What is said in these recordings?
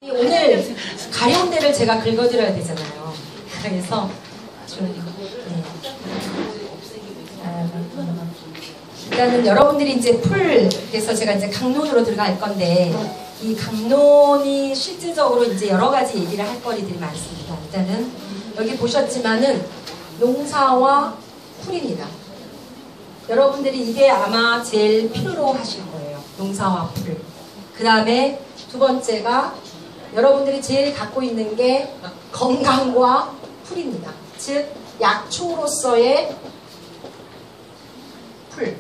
오늘 가령대를 제가 긁어드려야 되잖아요. 그래서 좀 일단은 여러분들이 이제 풀에서 제가 이제 강론으로 들어갈 건데 이 강론이 실질적으로 이제 여러 가지 얘기를 할 거리들이 많습니다. 일단은 여기 보셨지만은 농사와 풀입니다. 여러분들이 이게 아마 제일 필요로 하실 거예요. 농사와 풀. 그 다음에 두 번째가 여러분들이 제일 갖고 있는 게 건강과 풀입니다. 즉 약초로서의 풀,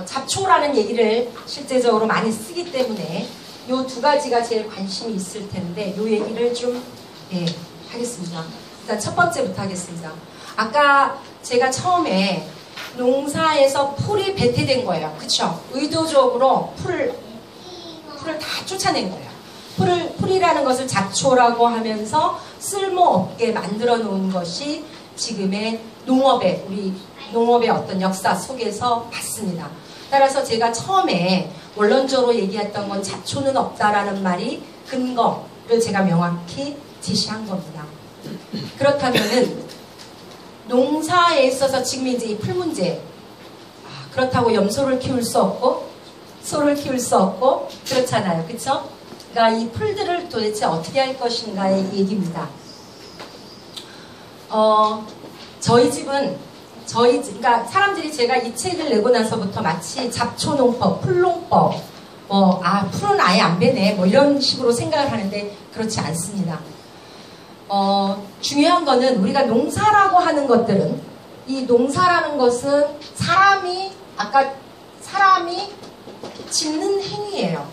잡초라는 얘기를 실제적으로 많이 쓰기 때문에 이 두 가지가 제일 관심이 있을 텐데 이 얘기를 좀 하겠습니다. 일단 첫 번째부터 하겠습니다. 아까 제가 처음에 농사에서 풀이 배태된 거예요. 그쵸? 의도적으로 풀을 다 쫓아낸 거예요. 풀이라는 것을 잡초라고 하면서 쓸모없게 만들어 놓은 것이 지금의 우리 농업의 어떤 역사 속에서 봤습니다. 따라서 제가 처음에 원론적으로 얘기했던 건 잡초는 없다라는 말이 근거를 제가 명확히 제시한 겁니다. 그렇다면은 농사에 있어서 지금 이제 이 풀 문제, 그렇다고 염소를 키울 수 없고 소를 키울 수 없고 그렇잖아요. 그쵸? 그러니까 이 풀들을 도대체 어떻게 할 것인가의 얘기입니다. 저희 집은 그러니까 사람들이 제가 이 책을 내고 나서부터 마치 잡초농법, 풀농법, 풀은 아예 안 베네, 이런 식으로 생각을 하는데 그렇지 않습니다. 중요한 거는 우리가 농사라고 하는 것들은 이 농사라는 것은 사람이 짓는 행위예요.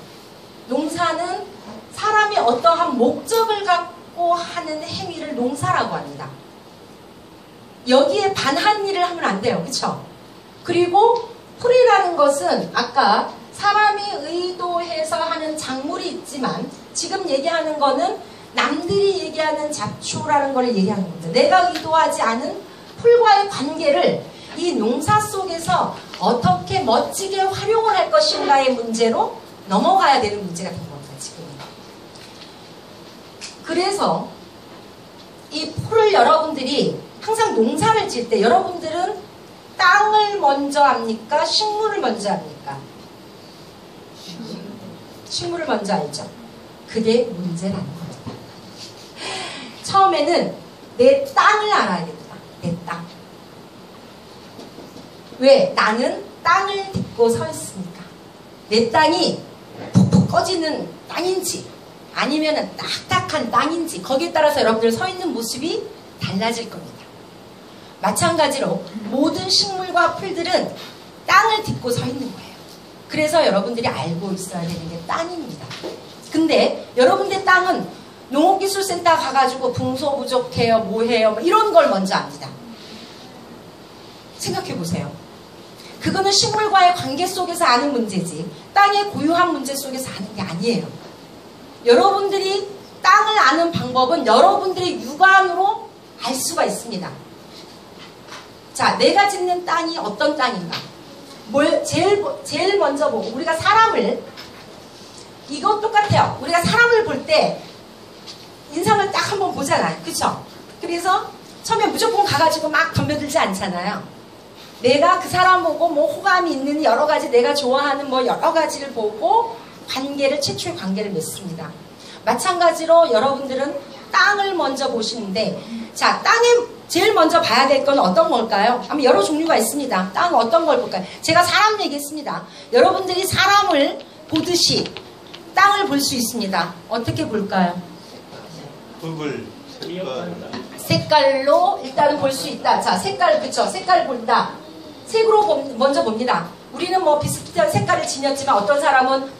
농사는 사람이 어떠한 목적을 갖고 하는 행위를 농사라고 합니다. 여기에 반한 일을 하면 안 돼요. 그쵸? 그리고 풀이라는 것은 아까 사람이 의도해서 하는 작물이 있지만 지금 얘기하는 거는 남들이 얘기하는 잡초라는 걸 얘기하는 겁니다. 내가 의도하지 않은 풀과의 관계를 이 농사 속에서 어떻게 멋지게 활용을 할 것인가의 문제로 넘어가야 되는 문제가 된 겁니다. 지금. 그래서 이 풀을 여러분들이 항상 농사를 질 때 여러분들은 땅을 먼저 합니까? 식물을 먼저 합니까? 식물을 먼저 알죠? 그게 문제라는 겁니다. 처음에는 내 땅을 알아야 됩니다. 내 땅. 왜? 나는 땅을 딛고 서 있으니까. 내 땅이 푹푹 꺼지는 땅인지 아니면 딱딱한 땅인지 거기에 따라서 여러분들 서 있는 모습이 달라질 겁니다. 마찬가지로 모든 식물과 풀들은 땅을 딛고 서 있는 거예요. 그래서 여러분들이 알고 있어야 되는 게 땅입니다. 근데 여러분들 땅은 농업기술센터 가가지고 붕소 부족해요, 뭐해요, 이런 걸 먼저 압니다. 생각해 보세요. 그거는 식물과의 관계 속에서 아는 문제지 땅의 고유한 문제 속에서 아는 게 아니에요. 여러분들이 땅을 아는 방법은 여러분들의 육안으로 알 수가 있습니다. 자, 내가 짓는 땅이 어떤 땅인가? 제일 먼저 보고 우리가 사람을 이거 똑같아요. 우리가 사람을 볼 때 인상을 딱 한번 보잖아요. 그쵸? 그래서 처음에 무조건 가가지고 막 덤벼들지 않잖아요. 내가 그 사람 보고 호감이 있는 여러 가지 내가 좋아하는 여러 가지를 보고 최초의 관계를 맺습니다. 마찬가지로 여러분들은 땅을 먼저 보시는데 자, 땅에 제일 먼저 봐야 될 건 어떤 걸까요? 아마 여러 종류가 있습니다. 땅은 어떤 걸 볼까요? 제가 사람 얘기했습니다. 여러분들이 사람을 보듯이 땅을 볼 수 있습니다. 어떻게 볼까요? 색깔로 일단은 볼 수 있다. 자, 색깔, 그쵸? 색깔을 본다. 색으로 먼저 봅니다. 우리는 비슷한 색깔을 지녔지만 어떤 사람은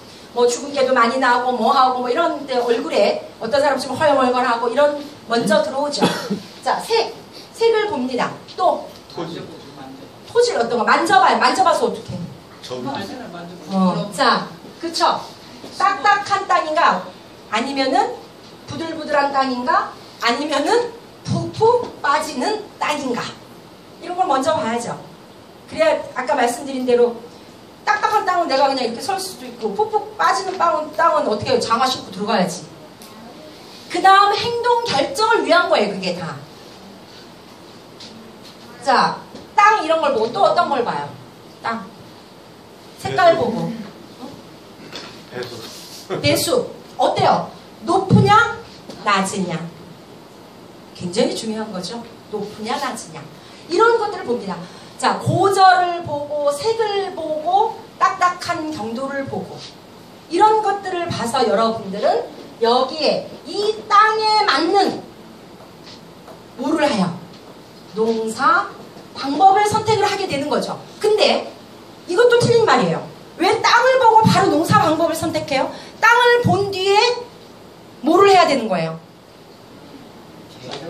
주근깨도 많이 나고 하고 이런 데 얼굴에 어떤 사람은 좀 허여멀건하고 이런 먼저 들어오죠. 자, 색을 봅니다. 또 토질 어떤 거 만져봐요. 만져봐서 어떡해? 자, 그쵸? 딱딱한 땅인가? 아니면은 부들부들한 땅인가? 아니면은 푹푹 빠지는 땅인가? 이런 걸 먼저 봐야죠. 그래야 아까 말씀드린 대로 딱딱한 땅은 내가 그냥 이렇게 설 수도 있고 푹푹 빠지는 땅은 어떻게 해요? 장화 신고 들어가야지. 그 다음 행동 결정을 위한 거예요. 그게 다. 자, 땅 이런 걸 보고 또 어떤 걸 봐요? 땅. 색깔 보고. 배수. 배수. 어때요? 높으냐? 낮으냐? 굉장히 중요한 거죠. 높으냐? 낮으냐? 이런 것들을 봅니다. 자, 고절을 보고 색을 보고 딱딱한 경도를 보고 이런 것들을 봐서 여러분들은 여기에 이 땅에 맞는 뭐를 해요? 농사 방법을 선택을 하게 되는 거죠. 근데 이것도 틀린 말이에요. 왜 땅을 보고 바로 농사 방법을 선택해요? 땅을 본 뒤에 뭐를 해야 되는 거예요?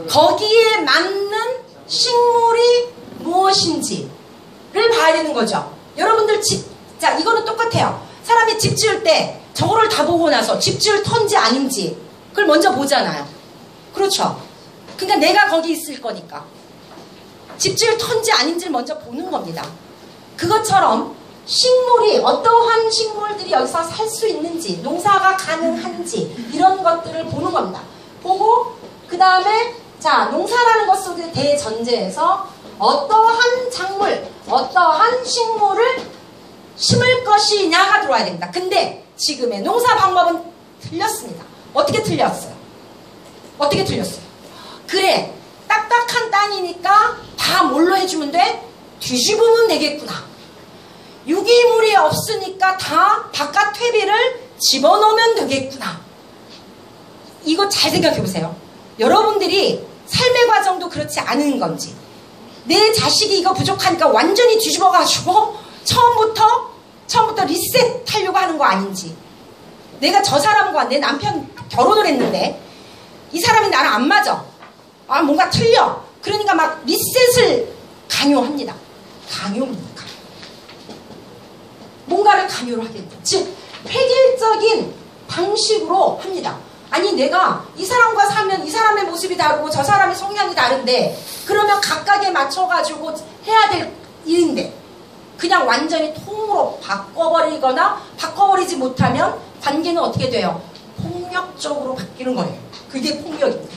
거기에 맞는 식물이 무엇인지를 봐야 되는 거죠. 여러분들 자, 이거는 똑같아요. 사람이 집 지을 때 저거를 다 보고 나서 집 지을 터인지 아닌지 그걸 먼저 보잖아요. 그렇죠. 그러니까 내가 거기 있을 거니까 집 지을 터인지 아닌지를 먼저 보는 겁니다. 그것처럼 식물이 어떠한 식물들이 여기서 살 수 있는지 농사가 가능한지 이런 것들을 보는 겁니다. 보고 그 다음에 자, 농사라는 것 속에 대전제에서 어떠한 작물, 어떠한 식물을 심을 것이냐가 들어와야 됩니다. 근데 지금의 농사 방법은 틀렸습니다. 어떻게 틀렸어요? 어떻게 틀렸어요? 그래, 딱딱한 땅이니까 다 뭘로 해주면 돼? 뒤집으면 되겠구나. 유기물이 없으니까 다 바깥 퇴비를 집어넣으면 되겠구나. 이거 잘 생각해 보세요. 여러분들이 삶의 과정도 그렇지 않은 건지 내 자식이 이거 부족하니까 완전히 뒤집어가지고 처음부터 리셋하려고 하는 거 아닌지 내가 저 사람과 내 남편 결혼을 했는데 이 사람이 나랑 안 맞아. 아, 뭔가 틀려. 그러니까 막 리셋을 강요합니다. 강요입니다. 뭔가를 강요를 하겠다. 즉 획일적인 방식으로 합니다. 아니 내가 이 사람과 살면 이 사람의 모습이 다르고 저 사람의 성향이 다른데 그러면 각각에 맞춰가지고 해야 될 일인데 그냥 완전히 통으로 바꿔버리거나 바꿔버리지 못하면 관계는 어떻게 돼요? 폭력적으로 바뀌는 거예요. 그게 폭력입니다.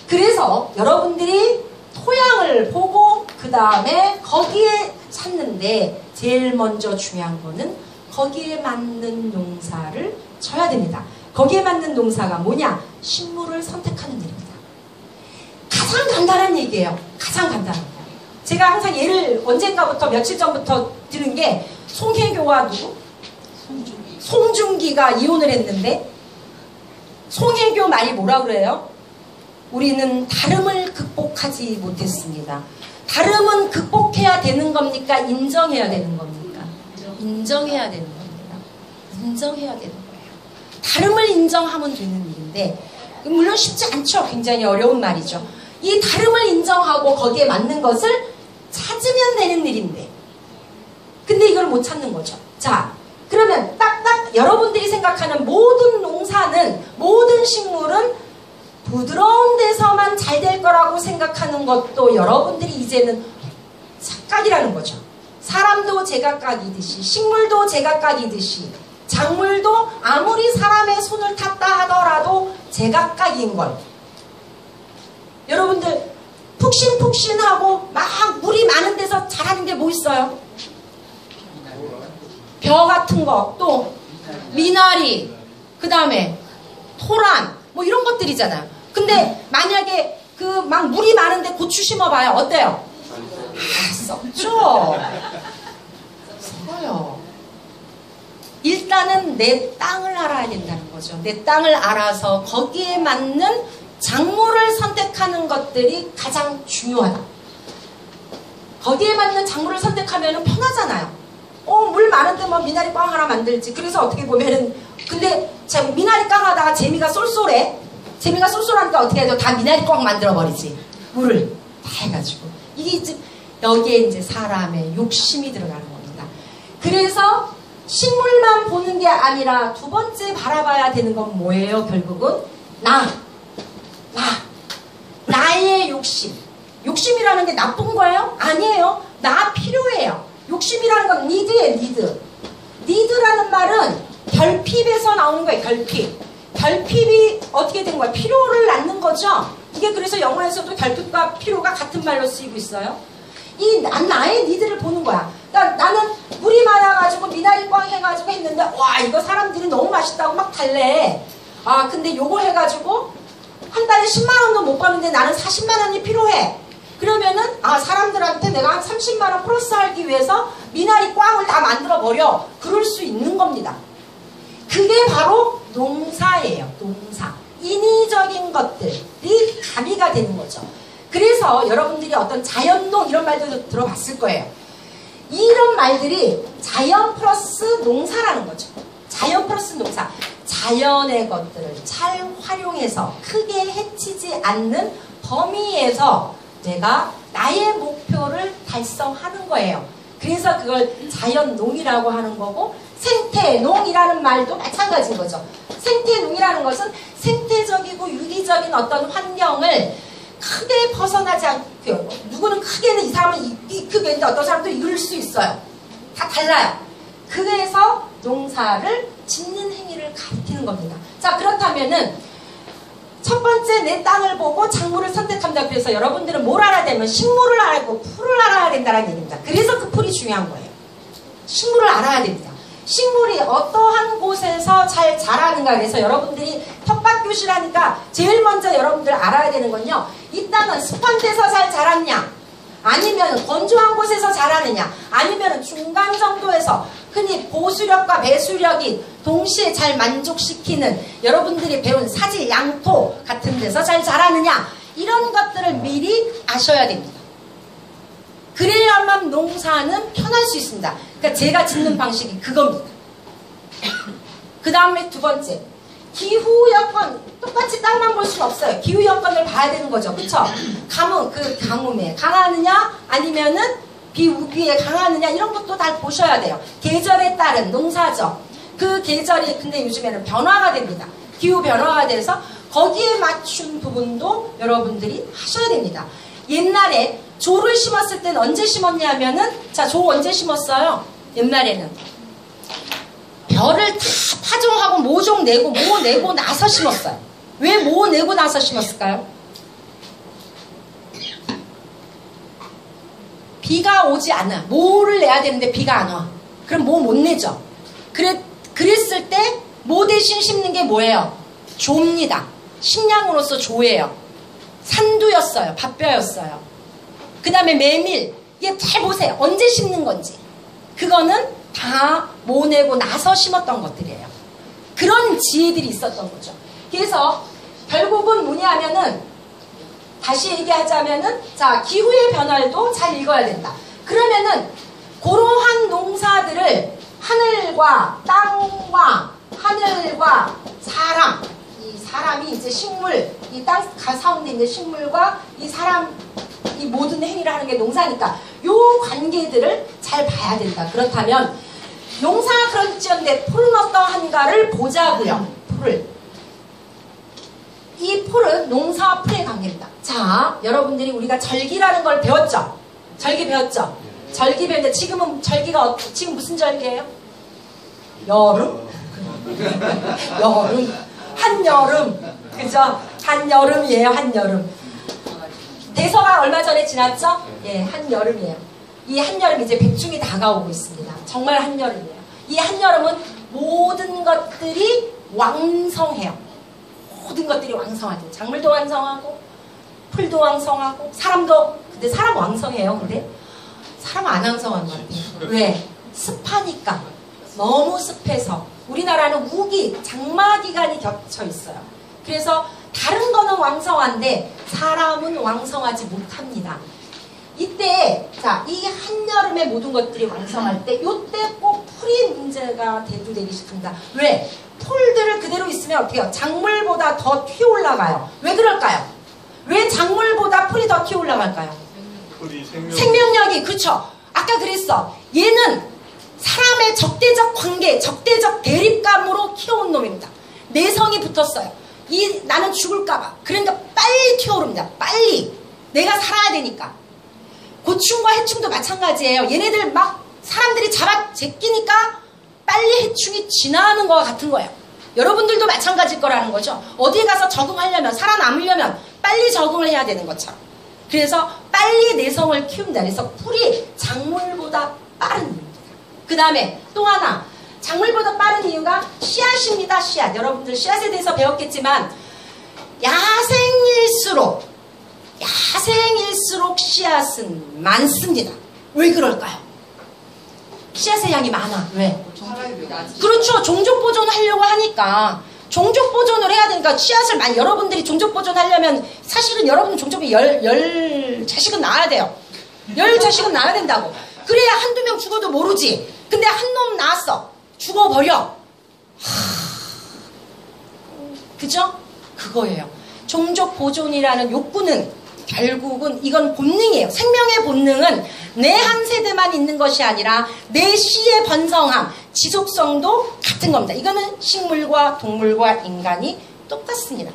그래서 여러분들이 토양을 보고 그 다음에 거기에 찾는데 제일 먼저 중요한 거는 거기에 맞는 농사를 쳐야 됩니다. 거기에 맞는 농사가 뭐냐? 식물을 선택하는 일입니다. 가장 간단한 얘기예요. 가장 간단한 거. 제가 항상 예를 언젠가부터 며칠 전부터 들은 게 송혜교와 누구? 송중기가 이혼을 했는데 송혜교 말이 뭐라 그래요? 우리는 다름을 극복하지 못했습니다. 다름은 극복해야 되는 겁니까? 인정해야 되는 겁니까? 인정해야 되는 겁니다. 인정해야 되는 거예요. 다름을 인정하면 되는 일인데 물론 쉽지 않죠. 굉장히 어려운 말이죠. 이 다름을 인정하고 거기에 맞는 것을 찾으면 되는 일인데 근데 이걸 못 찾는 거죠. 자, 그러면 딱딱 여러분들이 생각하는 모든 농사는 모든 식물은 부드러운 데서만 잘 될 거라고 생각하는 것도 여러분들이 이제는 착각이라는 거죠. 사람도 제각각이듯이 식물도 제각각이듯이 작물도 아무리 사람의 손을 탔다 하더라도 제각각인 걸. 여러분들 푹신푹신하고 막 물이 많은 데서 자라는 게 뭐 있어요? 벼 같은 거, 또 미나리, 그 다음에 토란 뭐 이런 것들이잖아요. 근데 만약에 그 막 물이 많은데 고추 심어봐요. 어때요? 아, 썩죠? 썩어요. 일단은 내 땅을 알아야 된다는 거죠. 내 땅을 알아서 거기에 맞는 작물을 선택하는 것들이 가장 중요하다. 거기에 맞는 작물을 선택하면 편하잖아요. 물 많은데 뭐 미나리 꽝 하나 만들지. 그래서 어떻게 보면은 근데 참 미나리 꽝 하다가 재미가 쏠쏠해. 재미가 쏠쏠하니까 어떻게 해야 돼? 다 미나리 꽝 만들어버리지. 물을 다 해가지고. 이게 이제 여기에 이제 사람의 욕심이 들어가는 겁니다. 그래서 식물만 보는 게 아니라 두 번째 바라봐야 되는 건 뭐예요? 결국은 나의 욕심. 욕심이라는 게 나쁜 거예요? 아니에요. 나 필요해요. 욕심이라는 건 니드예요. 니드. 니드라는 말은 결핍에서 나오는 거예요. 결핍. 결핍이 어떻게 된 거야? 피로를 낳는 거죠. 이게 그래서 영어에서도 결핍과 피로가 같은 말로 쓰이고 있어요. 나의 니드를 보는 거야. 그러니까 나는 물이 많아가지고 미나리 꽝 해가지고 했는데 와 이거 사람들이 너무 맛있다고 막 달래. 아 근데 요거 해가지고 한 달에 10만 원도 못 버는데 나는 40만 원이 필요해. 그러면은 사람들한테 내가 한 30만 원 플러스 하기 위해서 미나리 꽝을 다 만들어 버려. 그럴 수 있는 겁니다. 그게 바로 농사예요. 농사. 인위적인 것들이 가미가 되는 거죠. 그래서 여러분들이 어떤 자연농 이런 말들도 들어봤을 거예요. 이런 말들이 자연 플러스 농사라는 거죠. 자연 플러스 농사. 자연의 것들을 잘 활용해서 크게 해치지 않는 범위에서 내가 나의 목표를 달성하는 거예요. 그래서 그걸 자연농이라고 하는 거고, 생태농이라는 말도 마찬가지인 거죠. 생태농이라는 것은 생태적이고 유기적인 어떤 환경을 크게 벗어나지 않고, 누구는 크게는 이 사람은 크게 했는데 어떤 사람도 이룰 수 있어요. 다 달라요. 그래서 농사를 짓는 행위를 가리키는 겁니다. 자, 그렇다면은 첫 번째 내 땅을 보고 작물을 선택한다. 그래서 여러분들은 뭘 알아야 되면 식물을 알고 풀을 알아야 된다는 얘기입니다. 그래서 그 풀이 중요한 거예요. 식물을 알아야 됩니다. 식물이 어떠한 곳에서 잘 자라는가. 그래서 여러분들이 텃밭교실 하니까 제일 먼저 여러분들 알아야 되는 건요, 이 땅은 습한 데서 잘 자랐냐, 아니면 건조한 곳에서 자라느냐, 아니면 중간 정도에서 흔히 보수력과 배수력이 동시에 잘 만족시키는 여러분들이 배운 사질, 양토 같은 데서 잘 자라느냐, 이런 것들을 미리 아셔야 됩니다. 그래야만 농사는 편할 수 있습니다. 그러니까 제가 짓는 방식이 그겁니다. 그 다음에 두 번째, 기후 여건. 똑같이 땅만 볼 수는 없어요. 기후 여건을 봐야 되는 거죠. 그쵸? 가뭄에 강하느냐 아니면은 비우기에 강하느냐, 이런 것도 다 보셔야 돼요. 계절에 따른 농사죠. 그 계절이 근데 요즘에는 변화가 됩니다. 기후 변화가 돼서 거기에 맞춘 부분도 여러분들이 하셔야 됩니다. 옛날에 조를 심었을 때는 언제 심었냐면은, 자, 조 언제 심었어요? 옛날에는 벼를 다 파종하고 모종 내고 모 내고 나서 심었어요. 왜 모 내고 나서 심었을까요? 비가 오지 않아. 모를 내야 되는데 비가 안 와. 그럼 모 못 내죠. 그랬을 때 모 대신 심는 게 뭐예요? 조입니다. 식량으로서 조예요. 산두였어요. 밥벼였어요. 그 다음에 메밀. 이게 잘 보세요. 언제 심는 건지. 그거는 다 모내고 나서 심었던 것들이에요. 그런 지혜들이 있었던 거죠. 그래서 결국은 뭐냐 하면은, 다시 얘기하자면은, 자, 기후의 변화도 잘 읽어야 된다. 그러면은 그러한 농사들을 하늘과 땅과 하늘과 사람, 이 사람이 이제 식물, 이 땅 가운데 있는 식물과 이 사람, 이 모든 행위를 하는 게 농사니까 요 관계들을 잘 봐야 된다. 그렇다면 농사 그런지언데 풀은 어떠한가를 보자고요. 이 풀은 농사와 풀의 관계입니다. 자, 여러분들이 우리가 절기라는 걸 배웠죠? 절기 배웠죠? 절기 배웠는데 지금은 절기가 지금 무슨 절기예요? 여름? 여름. 한여름. 그죠? 한여름이에요. 한여름. 대서가 얼마 전에 지났죠? 예, 한여름이에요. 이 한여름 이제 백중이 다가오고 있습니다. 정말 한여름이에요. 이 한여름은 모든 것들이 왕성해요. 모든 것들이 왕성하죠. 작물도 왕성하고 풀도 왕성하고 사람도. 근데 사람 왕성해요. 근데 사람 안 왕성한 것 같아요. 왜? 습하니까. 너무 습해서. 우리나라는 우기, 장마기간이 겹쳐 있어요. 그래서 다른 거는 왕성한데 사람은 왕성하지 못합니다. 이때, 자, 이 한여름에 모든 것들이 왕성할 때, 요때 꼭 풀이 문제가 대두되기 시작합니다. 왜? 풀들을 그대로 있으면 어떻게 해요? 작물보다 더 튀어 올라가요. 왜 그럴까요? 왜 작물보다 풀이 더 튀어 올라갈까요? 풀이 생명력이, 그렇죠. 아까 그랬어. 얘는 사람의 적대적 관계, 적대적 대립감으로 키워온 놈입니다. 내성이 붙었어요. 나는 죽을까봐. 그러니까 빨리 튀어오릅니다. 빨리. 내가 살아야 되니까. 고충과 해충도 마찬가지예요. 얘네들 막 사람들이 잡아 제끼니까 빨리 해충이 진화하는 거와 같은 거예요. 여러분들도 마찬가지일 거라는 거죠. 어디에 가서 적응하려면, 살아남으려면 빨리 적응을 해야 되는 것처럼. 그래서 빨리 내성을 키운다. 그래서 풀이 작물보다 빠른 이유입니다. 그 다음에 또 하나, 작물보다 빠른 이유가 씨앗입니다. 씨앗. 여러분들 씨앗에 대해서 배웠겠지만 야생일수록 씨앗은 많습니다. 왜 그럴까요? 씨앗의 양이 많아. 왜? 그렇죠. 종족 보존을 하려고 하니까. 종족 보존을 해야 되니까 씨앗을 많이, 여러분들이 종족 보존하려면 사실은 여러분 종족이 열 자식은 낳아야 돼요. 10자식은 낳아야 된다고. 그래야 한두 명 죽어도 모르지. 근데 한 놈 낳았어. 죽어버려. 그죠? 그거예요. 종족 보존이라는 욕구는 결국은 이건 본능이에요. 생명의 본능은 내 한 세대만 있는 것이 아니라 내 씨의 번성함, 지속성도 같은 겁니다. 이거는 식물과 동물과 인간이 똑같습니다.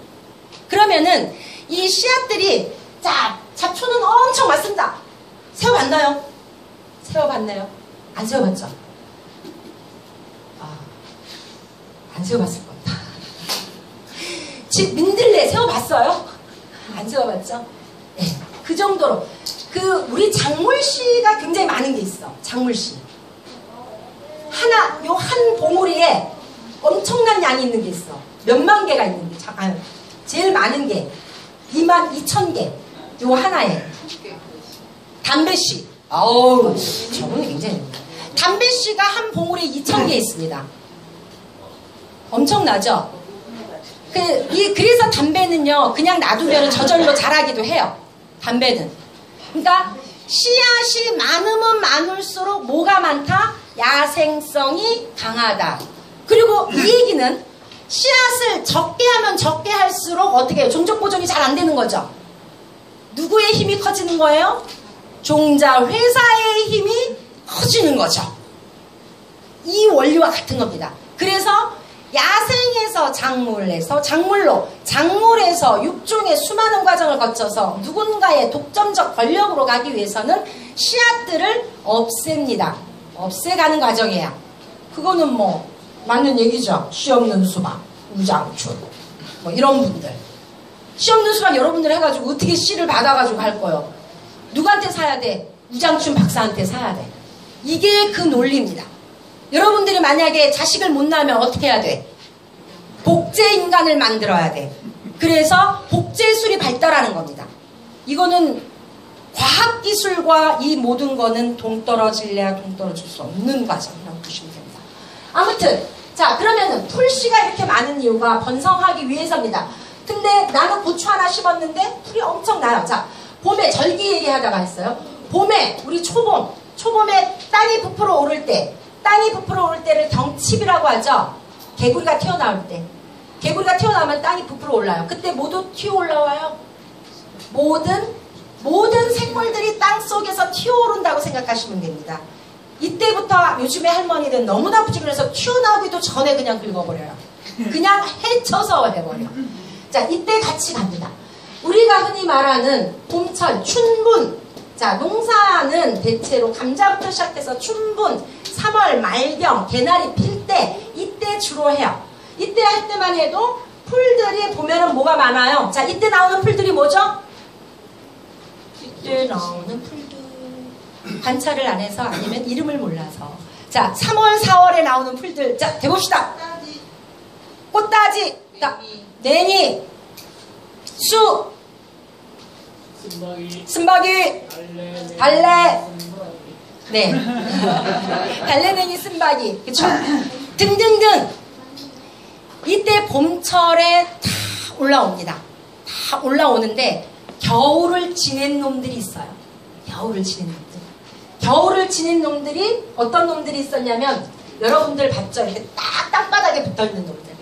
그러면은 이 씨앗들이, 자, 잡초는 엄청 많습니다. 세워봤나요? 세워봤나요? 안 세워봤죠? 안 세워봤을 겁니다. 집 민들레 세워봤어요? 안 세워봤죠? 네, 그 정도로. 우리 작물씨가 굉장히 많은 게 있어. 작물씨. 요 한 봉우리에 엄청난 양이 있는 게 있어. 몇만 개가 있는 게. 제일 많은 게 22,000개. 요 하나에. 담배씨. 어우, 저분이 굉장히. 담배씨가 한 봉우리에 2,000개 있습니다. 엄청나죠? 그래서 담배는요, 그냥 놔두면 저절로 자라기도 해요. 담배는. 그러니까 씨앗이 많으면 많을수록 뭐가 많다? 야생성이 강하다. 그리고 이 얘기는 씨앗을 적게 하면 적게 할수록 어떻게 해요? 종족 보존이 잘 안 되는 거죠. 누구의 힘이 커지는 거예요? 종자 회사의 힘이 커지는 거죠. 이 원리와 같은 겁니다. 그래서 야생에서 작물에서 육종의 수많은 과정을 거쳐서 누군가의 독점적 권력으로 가기 위해서는 씨앗들을 없앱니다. 없애가는 과정이에요. 그거는 뭐 맞는 얘기죠. 씨 없는 수박, 우장춘, 뭐 이런 분들. 씨 없는 수박 여러분들 해가지고 어떻게 씨를 받아가지고 갈 거예요? 누구한테 사야 돼? 우장춘 박사한테 사야 돼. 이게 그 논리입니다. 여러분들이 만약에 자식을 못 낳으면 어떻게 해야 돼? 복제 인간을 만들어야 돼. 그래서 복제술이 발달하는 겁니다. 이거는 과학기술과 이 모든 거는 동떨어질래야 동떨어질 수 없는 과정이라고 보시면 됩니다. 아무튼 자, 그러면은 풀씨가 이렇게 많은 이유가 번성하기 위해서입니다. 근데 나는 고추 하나 심었는데 풀이 엄청 나요. 자, 봄에 절기 얘기하다가 했어요. 봄에 우리 초봄에 땅이 부풀어 오를 때, 땅이 부풀어 오를 때를 경칩이라고 하죠. 개구리가 튀어나올 때. 개구리가 튀어나오면 땅이 부풀어 올라요. 그때 모두 튀어 올라와요. 모든 생물들이 땅 속에서 튀어오른다고 생각하시면 됩니다. 이때부터 요즘에 할머니는 너무나 부지런해서 튀어나오기도 전에 그냥 긁어버려요. 그냥 헤쳐서 해버려. 자, 이때 같이 갑니다. 우리가 흔히 말하는 봄철, 춘분. 자, 농사는 대체로 감자부터 시작해서 춘분, 3월 말경, 개나리 필 때, 이때 주로 해요. 이때 할 때만 해도 풀들이 보면은 뭐가 많아요. 자, 이때 나오는 풀들이 뭐죠? 이때 나오는 풀들. 관찰을 안 해서 아니면 이름을 몰라서. 자, 3월, 4월에 나오는 풀들. 자, 대봅시다. 꽃다지. 냉이. 수. 쓴바귀. 달래. 네. 달래냉이, 쓴바귀. 그쵸? 등등등. 이때 봄철에 다 올라옵니다. 다 올라오는데 겨울을 지낸 놈들이 있어요. 겨울을 지낸 놈들. 겨울을 지낸 놈들이 어떤 놈들이 있었냐면 여러분들 봤죠? 이렇게 딱 땅바닥에 붙어있는 놈들.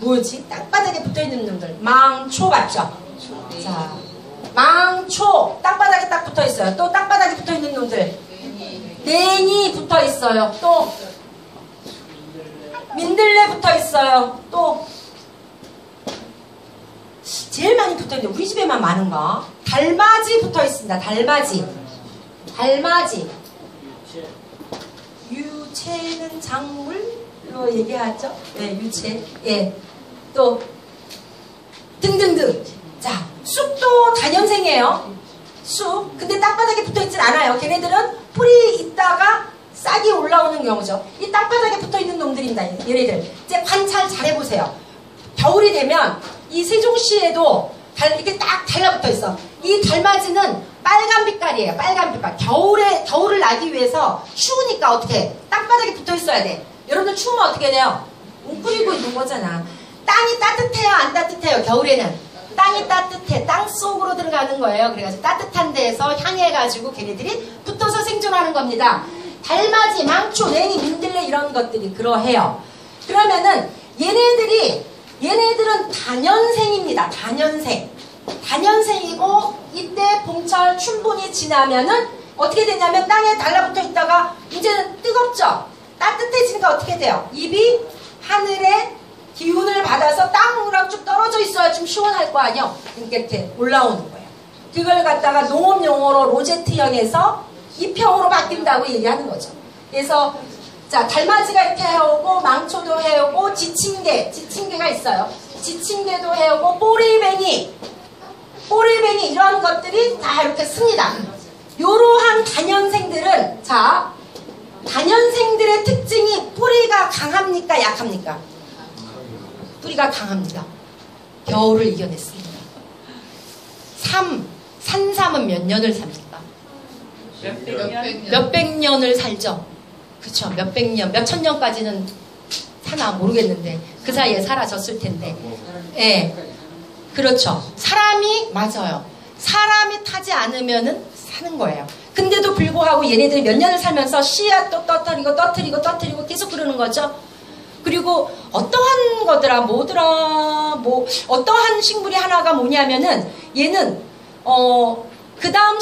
뭐지? 땅바닥에 붙어있는 놈들. 망초 봤죠? 자, 망초 땅바닥에 딱 붙어있어요. 또 땅바닥에 붙어있는 놈들. 냉이 붙어있어요. 또 민들레 붙어있어요. 또 제일 많이 붙어있는데 우리 집에만 많은가? 달맞이 붙어있습니다. 달맞이. 유채는 작물? 또 얘기하죠. 예, 유채. 예. 또 등등등. 자, 쑥도 다년생이에요. 쑥. 근데 땅바닥에 붙어있진 않아요. 걔네들은 뿌리 있다가 싹이 올라오는 경우죠. 이 땅바닥에 붙어있는 놈들입니다. 얘네들. 이제 관찰 잘 해보세요. 겨울이 되면 이 세종시에도 이렇게 딱 달라붙어 있어. 이 달맞이는 빨간 빛깔이에요. 빨간 빛깔. 겨울을 나기 위해서 추우니까 어떻게? 땅바닥에 붙어 있어야 돼. 여러분들 추우면 어떻게 돼요? 웅크리고 있는 거잖아. 땅이 따뜻해요? 안 따뜻해요? 겨울에는? 땅이 따뜻해. 땅 속으로 들어가는 거예요. 그래가지고 따뜻한 데에서 향해가지고 걔네들이 붙어서 생존하는 겁니다. 달맞이, 망초, 냉이, 민들레 이런 것들이 그러해요. 그러면은 얘네들은 다년생입니다. 다년생이고 이때 봄철 춘분이 지나면은 어떻게 되냐면 땅에 달라붙어 있다가 이제는 뜨겁죠. 따뜻해지니까 어떻게 돼요? 잎이 하늘의 기운을 받아서 땅이랑 쭉 떨어져 있어야 좀 시원할 거 아니에요. 이렇게 올라오는 거예요. 그걸 갖다가 농업용어로 로제트형에서 잎형으로 바뀐다고 얘기하는 거죠. 그래서 자, 달맞이가 이렇게 해오고 망초도 해오고 지친개가 있어요. 지친개도 해오고 꼬리뱅이 이런 것들이 다 이렇게 씁니다. 이러한 다년생들은 자, 다년생들의 특징이 뿌리가 강합니까? 약합니까? 뿌리가 강합니다. 겨울을 이겨냈습니다. 산삼은 몇 년을 삽니까? 몇백 년을 살죠. 그쵸? 몇백 년, 몇천 년까지는 사나 모르겠는데 그 사이에 사라졌을 텐데. 예, 그렇죠. 맞아요. 사람이 타지 않으면은 사는 거예요. 근데도 불구하고 얘네들이 몇 년을 살면서 씨앗도 떠뜨리고 계속 그러는 거죠. 그리고 어떠한 거더라, 어떠한 식물이 하나가 뭐냐면은 얘는 그 다음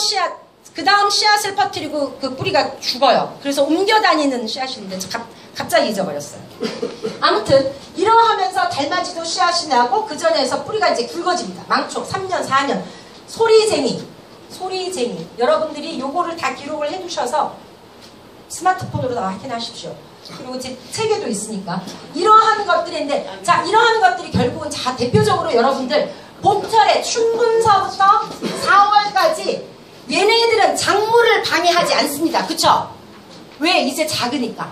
씨앗을 퍼뜨리고 그 뿌리가 죽어요. 그래서 옮겨 다니는 씨앗인데 갑자기 잊어버렸어요. 아무튼 이러하면서 달맞이도 씨앗이 나고 그 전에서 뿌리가 이제 굵어집니다. 망초 3년 4년. 소리쟁이 여러분들이 요거를 다 기록을 해두셔서 스마트폰으로 다 확인하십시오. 그리고 제 책에도 있으니까 이러한 것들인데, 자, 이러한 것들이 결국은 자 대표적으로 여러분들 봄철에 춘분서부터 4월까지 얘네들은 작물을 방해하지 않습니다. 그쵸? 왜? 이제 작으니까.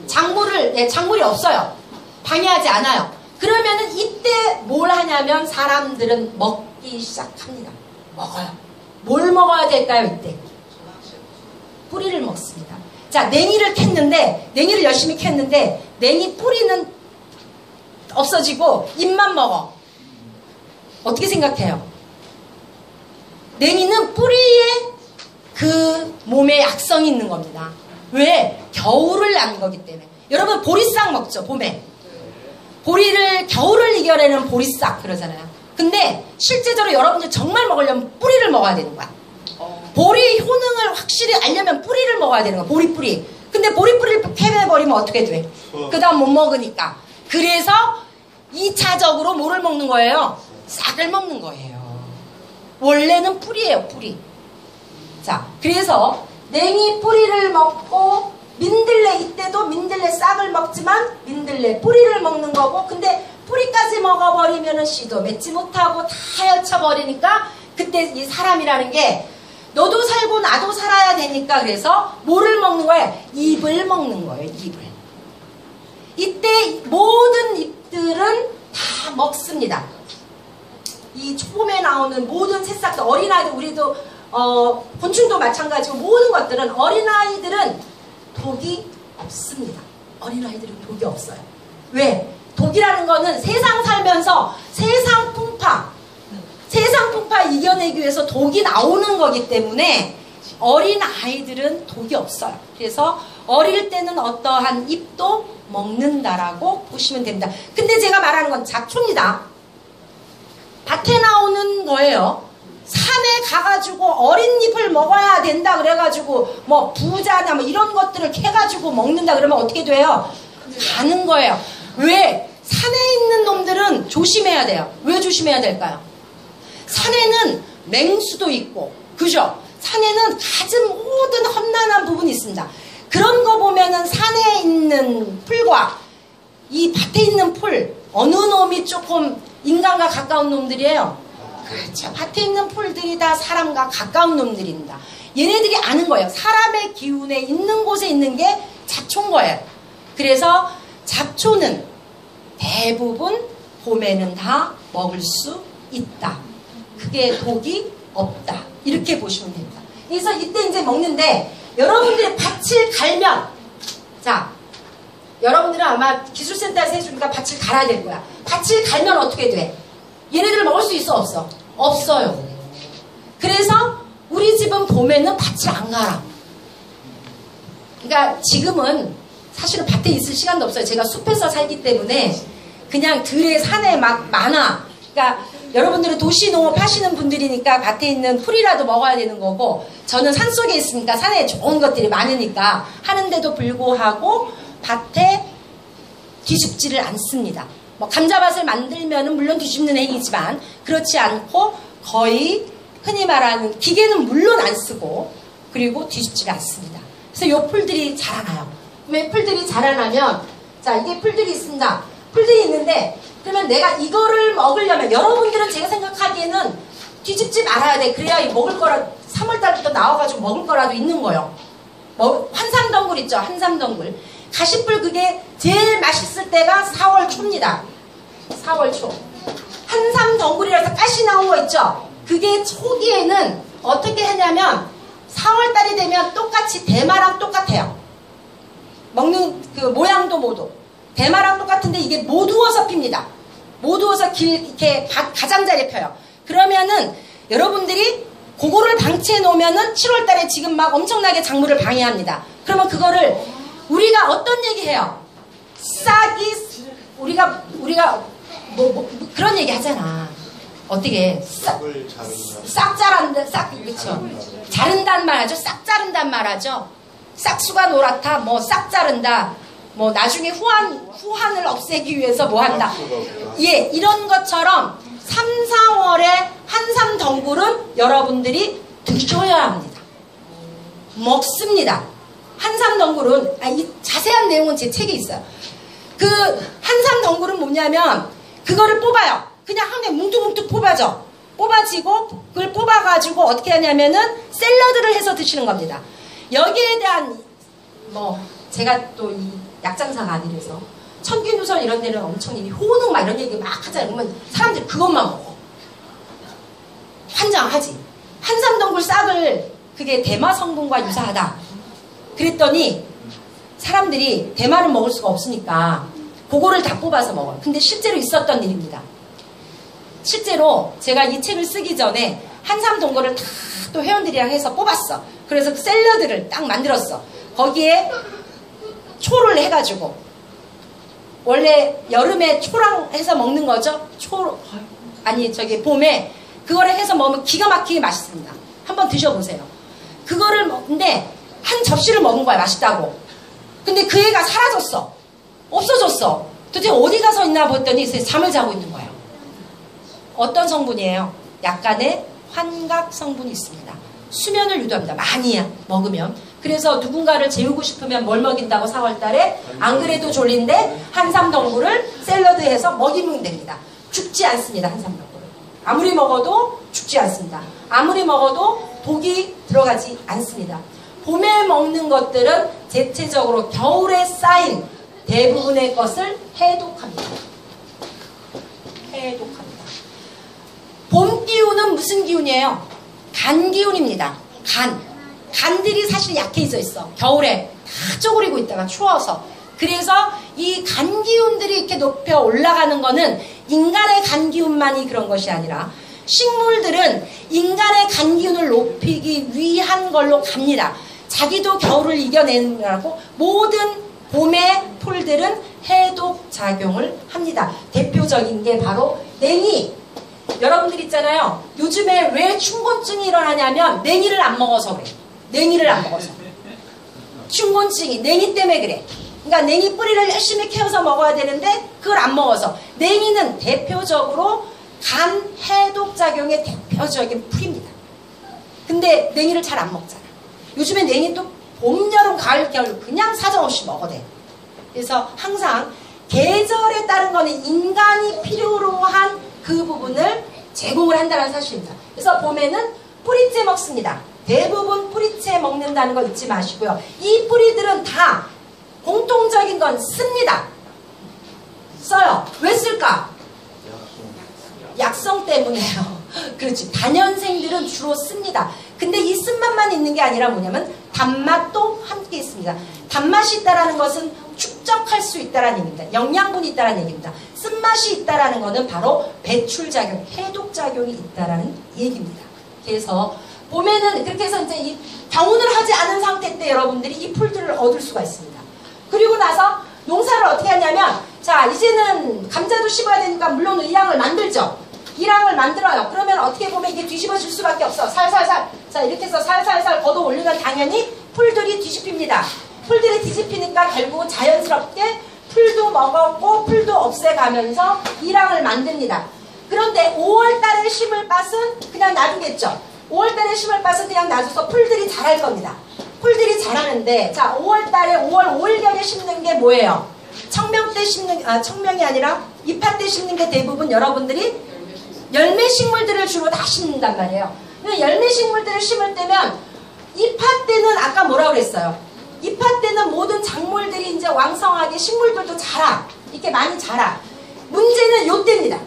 작물이 없어요. 방해하지 않아요. 그러면은 이때 뭘 하냐면 사람들은 먹기 시작합니다. 먹어요. 뭘 먹어야 될까요? 이때 뿌리를 먹습니다. 자, 냉이를 열심히 캤는데 냉이 뿌리는 없어지고 잎만 먹어. 어떻게 생각해요? 냉이는 뿌리에 그 몸에 약성이 있는 겁니다. 왜? 겨울을 난 거기 때문에. 여러분 보리싹 먹죠, 봄에. 겨울을 이겨내는 보리싹 그러잖아요. 근데 실제적으로 여러분들 정말 먹으려면 뿌리를 먹어야 되는 거야. 보리 효능을 확실히 알려면 뿌리를 먹어야 되는 거야. 보리뿌리. 근데 보리뿌리를 패배해버리면 어떻게 돼? 그 다음 못 먹으니까. 그래서 2차적으로 뭐를 먹는 거예요? 싹을 먹는 거예요. 원래는 뿌리예요, 뿌리. 자, 그래서 냉이 뿌리를 먹고 민들레, 이때도 민들레 싹을 먹지만 민들레 뿌리를 먹는 거고, 근데 뿌리까지 먹어버리면은 씨도 맺지 못하고 다 헤쳐버리니까 그때 이 사람이라는 게 너도 살고 나도 살아야 되니까, 그래서 뭐를 먹는 거예요? 잎을 먹는 거예요, 잎을. 이때 모든 잎들은 다 먹습니다. 이 초봄에 나오는 모든 새싹들, 어린아이들, 우리도 곤충도 마찬가지고 모든 것들은 어린아이들은 독이 없습니다. 어린아이들은 독이 없어요. 왜? 독이라는 거는 세상 살면서 세상 풍파 이겨내기 위해서 독이 나오는 거기 때문에 어린아이들은 독이 없어요. 그래서 어릴 때는 어떠한 잎도 먹는다라고 보시면 됩니다. 근데 제가 말하는 건 잡초입니다. 밭에 나오는 거예요. 산에 가가지고 어린 잎을 먹어야 된다 그래가지고 뭐 부자나 뭐 이런 것들을 캐가지고 먹는다 그러면 어떻게 돼요? 가는 거예요. 왜? 산에 있는 놈들은 조심해야 돼요. 왜 조심해야 될까요? 산에는 맹수도 있고, 그죠? 산에는 가진 모든 험난한 부분이 있습니다. 그런 거 보면은 산에 있는 풀과 이 밭에 있는 풀 어느 놈이 조금 인간과 가까운 놈들이에요? 그렇죠. 밭에 있는 풀들이 다 사람과 가까운 놈들입니다. 얘네들이 아는 거예요. 사람의 기운에 있는 곳에 있는 게 잡초인 거예요. 그래서 잡초는 대부분 봄에는 다 먹을 수 있다. 그게 독이 없다. 이렇게 보시면 됩니다. 그래서 이때 이제 먹는데 여러분들이 밭을 갈면, 자, 여러분들은 아마 기술센터에서 해주니까 밭을 갈아야 될 거야. 밭을 갈면 어떻게 돼? 얘네들을 먹을 수 있어, 없어? 없어요. 그래서 우리 집은 봄에는 밭을 안 갈아. 그러니까 지금은 사실은 밭에 있을 시간도 없어요. 제가 숲에서 살기 때문에 그냥 들에 산에 막 많아. 그러니까 여러분들은 도시 농업 하시는 분들이니까 밭에 있는 풀이라도 먹어야 되는 거고, 저는 산속에 있으니까 산에 좋은 것들이 많으니까 하는데도 불구하고 밭에 뒤집지를 않습니다. 뭐 감자밭을 만들면은 물론 뒤집는 행위지만 그렇지 않고 거의 흔히 말하는 기계는 물론 안 쓰고 그리고 뒤집지를 않습니다. 그래서 요 풀들이 자라나요. 왜 풀들이 자라나면, 자, 이게 풀들이 있습니다. 풀들이 있는데 그러면 내가 이거를 먹으려면 여러분들은 제가 생각하기에는 뒤집지 말아야 돼. 그래야 먹을 거라 3월달부터 나와가지고 먹을 거라도 있는 거예요. 환삼덩굴 있죠. 환삼덩굴. 가시풀 그게 제일 맛있을 때가 4월 초입니다. 4월 초. 환삼덩굴이라서 가시 나온 거 있죠. 그게 초기에는 어떻게 하냐면 4월달이 되면 똑같이 대마랑 똑같아요. 먹는 그 모양도 모두 대마랑 똑같은데 이게 못 우어서 핍니다. 못 우어서 이렇게 가장자리 펴요. 그러면은 여러분들이 그거를 방치해 놓으면은 7월달에 지금 막 엄청나게 작물을 방해합니다. 그러면 그거를 우리가 어떤 얘기해요? 싹이 우리가 그런 얘기 하잖아. 어떻게 싹 자란다, 싹 그렇죠. 자른단 말 하죠. 싹 자른단 말 하죠. 싹수가 노랗다, 뭐 싹 자른다, 뭐 나중에 후한을 없애기 위해서 뭐 한다. 예, 이런 것처럼 3, 4월에 한삼덩굴은 여러분들이 드셔야 합니다. 먹습니다. 한삼덩굴은 이 자세한 내용은 제 책에 있어요. 그 한삼덩굴은 뭐냐면 그거를 뽑아요. 그냥 한 개 뭉툭뭉툭 뽑아지고 그걸 뽑아가지고 어떻게 하냐면은 샐러드를 해서 드시는 겁니다. 여기에 대한 뭐 제가 또 이 약장사가 아니라서 천기누설 이런 데는 엄청 호능 막 이런 얘기 막 하잖아요. 그러면 사람들이 그것만 먹어. 환장하지. 한삼덩굴 싹을 그게 대마 성분과 유사하다. 그랬더니 사람들이 대마를 먹을 수가 없으니까 그거를 다 뽑아서 먹어요. 근데 실제로 있었던 일입니다. 실제로 제가 이 책을 쓰기 전에 한삼덩굴을 다 또 회원들이랑 해서 뽑았어. 그래서 그 샐러드를 딱 만들었어. 거기에 초를 해가지고 원래 여름에 초랑 해서 먹는 거죠. 봄에 그거를 해서 먹으면 기가 막히게 맛있습니다. 한번 드셔보세요. 그거를 먹는데 한 접시를 먹은 거야. 맛있다고. 근데 그 애가 사라졌어. 없어졌어. 도대체 어디 가서 있나 봤더니 잠을 자고 있는 거예요. 어떤 성분이에요? 약간의 환각 성분이 있습니다. 수면을 유도합니다. 많이 먹으면. 그래서 누군가를 재우고 싶으면 뭘 먹인다고 4월달에? 안 그래도 졸린데 한삼덩굴을 샐러드해서 먹이면 됩니다. 죽지 않습니다. 한삼덩굴을. 아무리 먹어도 죽지 않습니다. 아무리 먹어도 독이 들어가지 않습니다. 봄에 먹는 것들은 대체적으로 겨울에 쌓인 대부분의 것을 해독합니다. 해독합니다. 봄 기운은 무슨 기운이에요? 간 기운입니다. 간들이 사실 약해져 있어. 겨울에 다 쪼그리고 있다가 추워서. 그래서 이 간 기운들이 이렇게 높여 올라가는 거는 인간의 간 기운만이 그런 것이 아니라 식물들은 인간의 간 기운을 높이기 위한 걸로 갑니다. 자기도 겨울을 이겨내는 거라고 모든 봄의 풀들은 해독 작용을 합니다. 대표적인 게 바로 냉이. 여러분들 있잖아요. 요즘에 왜 춘곤증이 일어나냐면 냉이를 안 먹어서 그래. 냉이를 안 먹어서. 춘곤증이 냉이 때문에 그래. 그러니까 냉이 뿌리를 열심히 캐어서 먹어야 되는데 그걸 안 먹어서. 냉이는 대표적으로 간 해독 작용의 대표적인 풀입니다. 근데 냉이를 잘 안 먹잖아. 요즘에 냉이 또 봄, 여름, 가을, 겨울 그냥 사정없이 먹어대. 그래서 항상 계절에 따른 거는 인간이 필요로 한 그 부분을 제공을 한다는 사실입니다. 그래서 봄에는 뿌리째 먹습니다. 대부분 뿌리째 먹는다는 거 잊지 마시고요. 이 뿌리들은 다 공통적인 건 씁니다. 써요. 왜 쓸까? 약성 때문에요. 그렇지. 다년생들은 주로 씁니다. 근데 이 쓴맛만 있는 게 아니라 뭐냐면 단맛도 함께 있습니다. 단맛이 있다는 것은 축적할 수 있다는 얘기입니다. 영양분이 있다는 얘기입니다. 쓴맛이 있다는 것은 바로 배출작용, 해독작용이 있다는 얘기입니다. 그래서 봄에는 그렇게 해서 이제 이 병운을 하지 않은 상태 때 여러분들이 이 풀들을 얻을 수가 있습니다. 그리고 나서 농사를 어떻게 하냐면, 자, 이제는 감자도 심어야 되니까 물론 일랑을 만들죠. 일랑을 만들어요. 그러면 어떻게 보면 이게 뒤집어질 수밖에 없어. 살살살. 자, 이렇게 해서 살살살 걷어 올리면 당연히 풀들이 뒤집힙니다. 풀들이 뒤집히니까 결국 자연스럽게 풀도 먹었고 풀도 없애가면서 일랑을 만듭니다. 그런데 5월달에 심을 밭은 그냥 놔두겠죠. 5월달에 심을 밭은 그냥 놔둬서 풀들이 자랄 겁니다. 풀들이 자라는데, 자, 5월달에 5월 5일경에 심는 게 뭐예요? 청명 때 심는, 청명이 아니라 입하 때 심는 게 대부분 여러분들이 열매 식물들을 주로 다 심는단 말이에요. 열매 식물들을 심을 때면 입하 때는 아까 뭐라고 그랬어요? 입하 때는 모든 작물들이 이제 왕성하게 식물들도 자라. 이렇게 많이 자라. 문제는 요때입니다.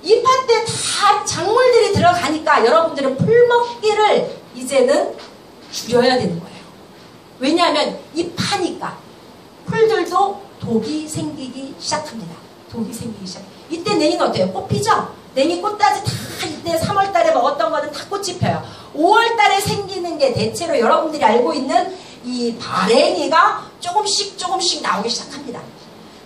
입하 때 다 작물들이 들어가니까 여러분들은 풀먹기를 이제는 줄여야 되는 거예요. 왜냐하면 입하니까 풀들도 독이 생기기 시작합니다. 독이 생기기 시작. 이때 냉이는 어때요? 꽃 피죠? 냉이 꽃다지 다 이때 3월달에 먹었던 거는 다 꽃이 펴요. 5월달에 생기는 게 대체로 여러분들이 알고 있는 이 발행이가 조금씩 나오기 시작합니다.